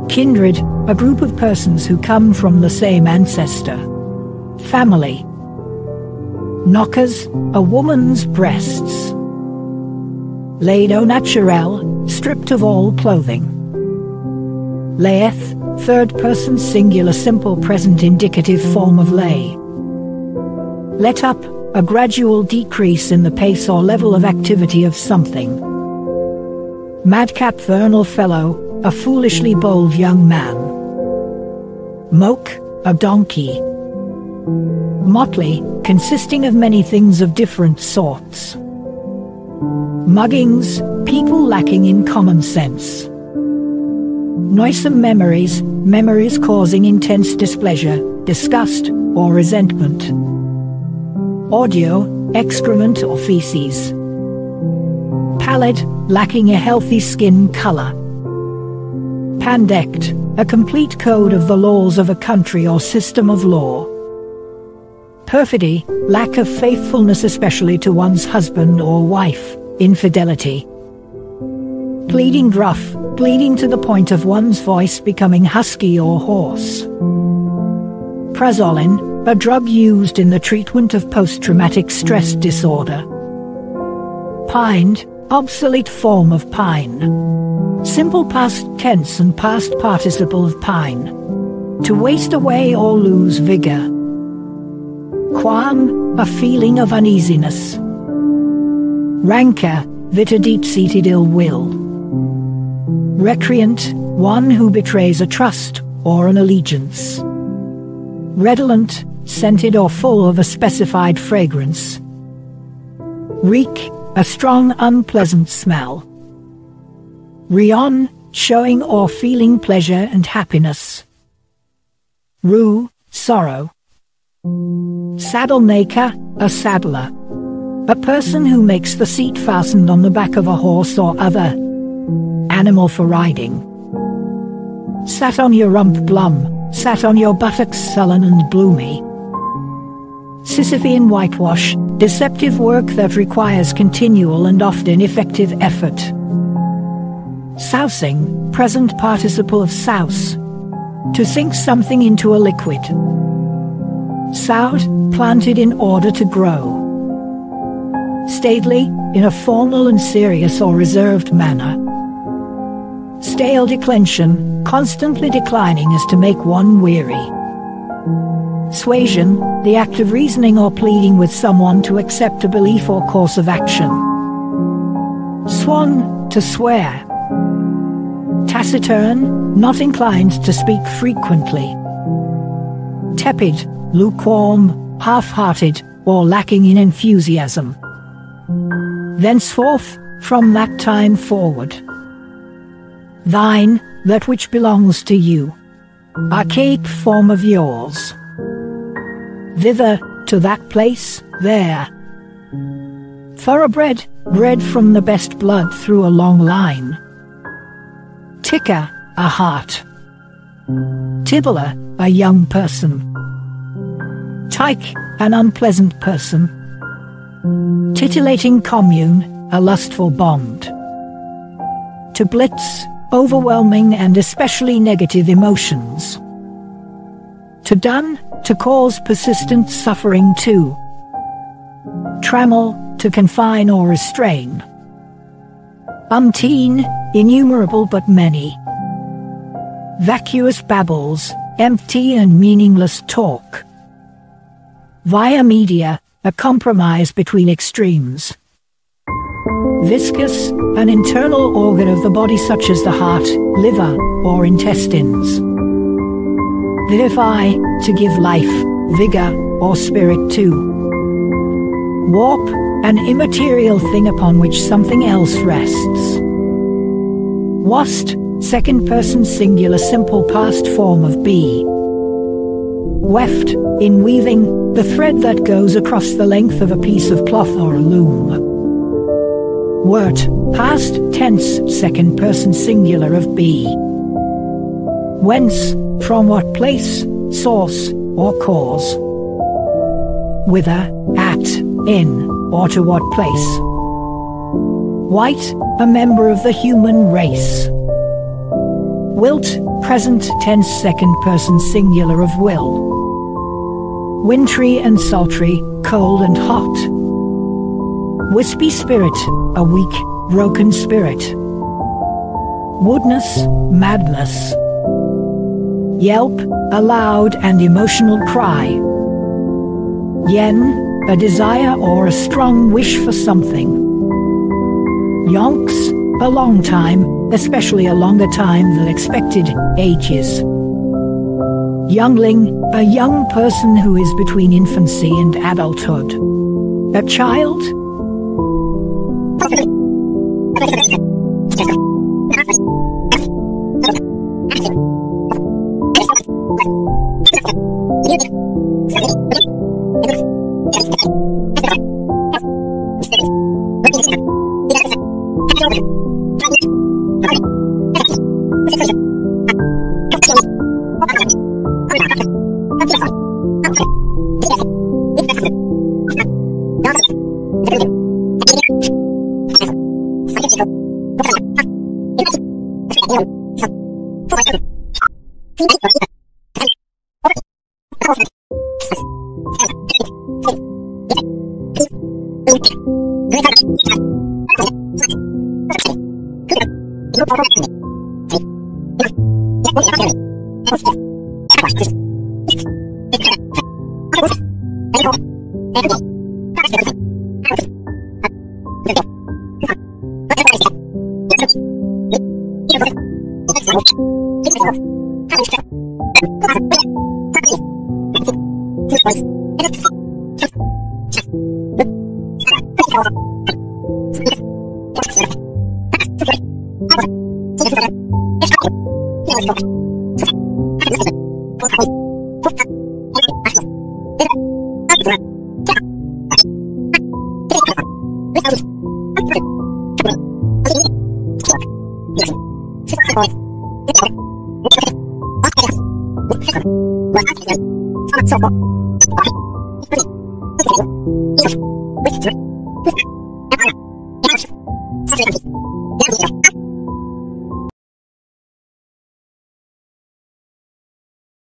Kindred, a group of persons who come from the same ancestor. Family. Knockers, a woman's breasts. Laid au naturel, stripped of all clothing. Layeth, third person singular simple present indicative form of lay. Let up, a gradual decrease in the pace or level of activity of something. Madcap vernal fellow, a foolishly bold young man. Moke, a donkey. Motley, consisting of many things of different sorts. Muggings, people lacking in common sense. Noisome memories, memories causing intense displeasure, disgust, or resentment. Audio, excrement or feces. Pallid, lacking a healthy skin color. Pandect, a complete code of the laws of a country or system of law. Perfidy, lack of faithfulness especially to one's husband or wife, infidelity. Pleading gruff, pleading to the point of one's voice becoming husky or hoarse. Prazoline, a drug used in the treatment of post-traumatic stress disorder. Pined, obsolete form of pine. Simple past tense and past participle of pine. To waste away or lose vigor. Qualm, a feeling of uneasiness. Rancor, bitter deep-seated ill will. Recreant, one who betrays a trust or an allegiance. Redolent, scented or full of a specified fragrance. Reek, a strong unpleasant smell. Rion, showing or feeling pleasure and happiness. Rue, sorrow. Saddle maker, a saddler. A person who makes the seat fastened on the back of a horse or other animal for riding. Sat on your rump glum, sat on your buttocks sullen and gloomy. Sisyphean whitewash, deceptive work that requires continual and often effective effort. Sousing, present participle of souse. To sink something into a liquid. Sout, planted in order to grow. Stately, in a formal and serious or reserved manner. Stale declension, constantly declining as to make one weary. Suasion, the act of reasoning or pleading with someone to accept a belief or course of action. Swan, to swear. Taciturn, not inclined to speak frequently. Tepid, lukewarm, half-hearted, or lacking in enthusiasm. Thenceforth, from that time forward. Thine, that which belongs to you. Archaic form of yours. Thither, to that place, there. Thoroughbred, bred from the best blood through a long line. Ticker, a heart. Tibbler, a young person. Tyke, an unpleasant person. Titillating commune, a lustful bond. To blitz, overwhelming and especially negative emotions. To dun, to cause persistent suffering to. Trammel, to confine or restrain. Umpteen, innumerable but many. Vacuous babbles, empty and meaningless talk. Via media, a compromise between extremes. Viscous, an internal organ of the body such as the heart, liver, or intestines. Vivify, to give life, vigor, or spirit to. Warp, an immaterial thing upon which something else rests. Wast, second person singular simple past form of be. Weft, in weaving, the thread that goes across the length of a piece of cloth or a loom. Wert, past tense second person singular of be. Whence, from what place, source, or cause. Whither, at, in, or to what place. White, a member of the human race. Wilt, present tense second person singular of will. Wintry and sultry, cold and hot. Wispy spirit, a weak, broken spirit. Woodness, madness. Yelp, a loud and emotional cry. Yen, a desire or a strong wish for something. Yonks, a long time, especially a longer time than expected, ages. Youngling, a young person who is between infancy and adulthood. A child?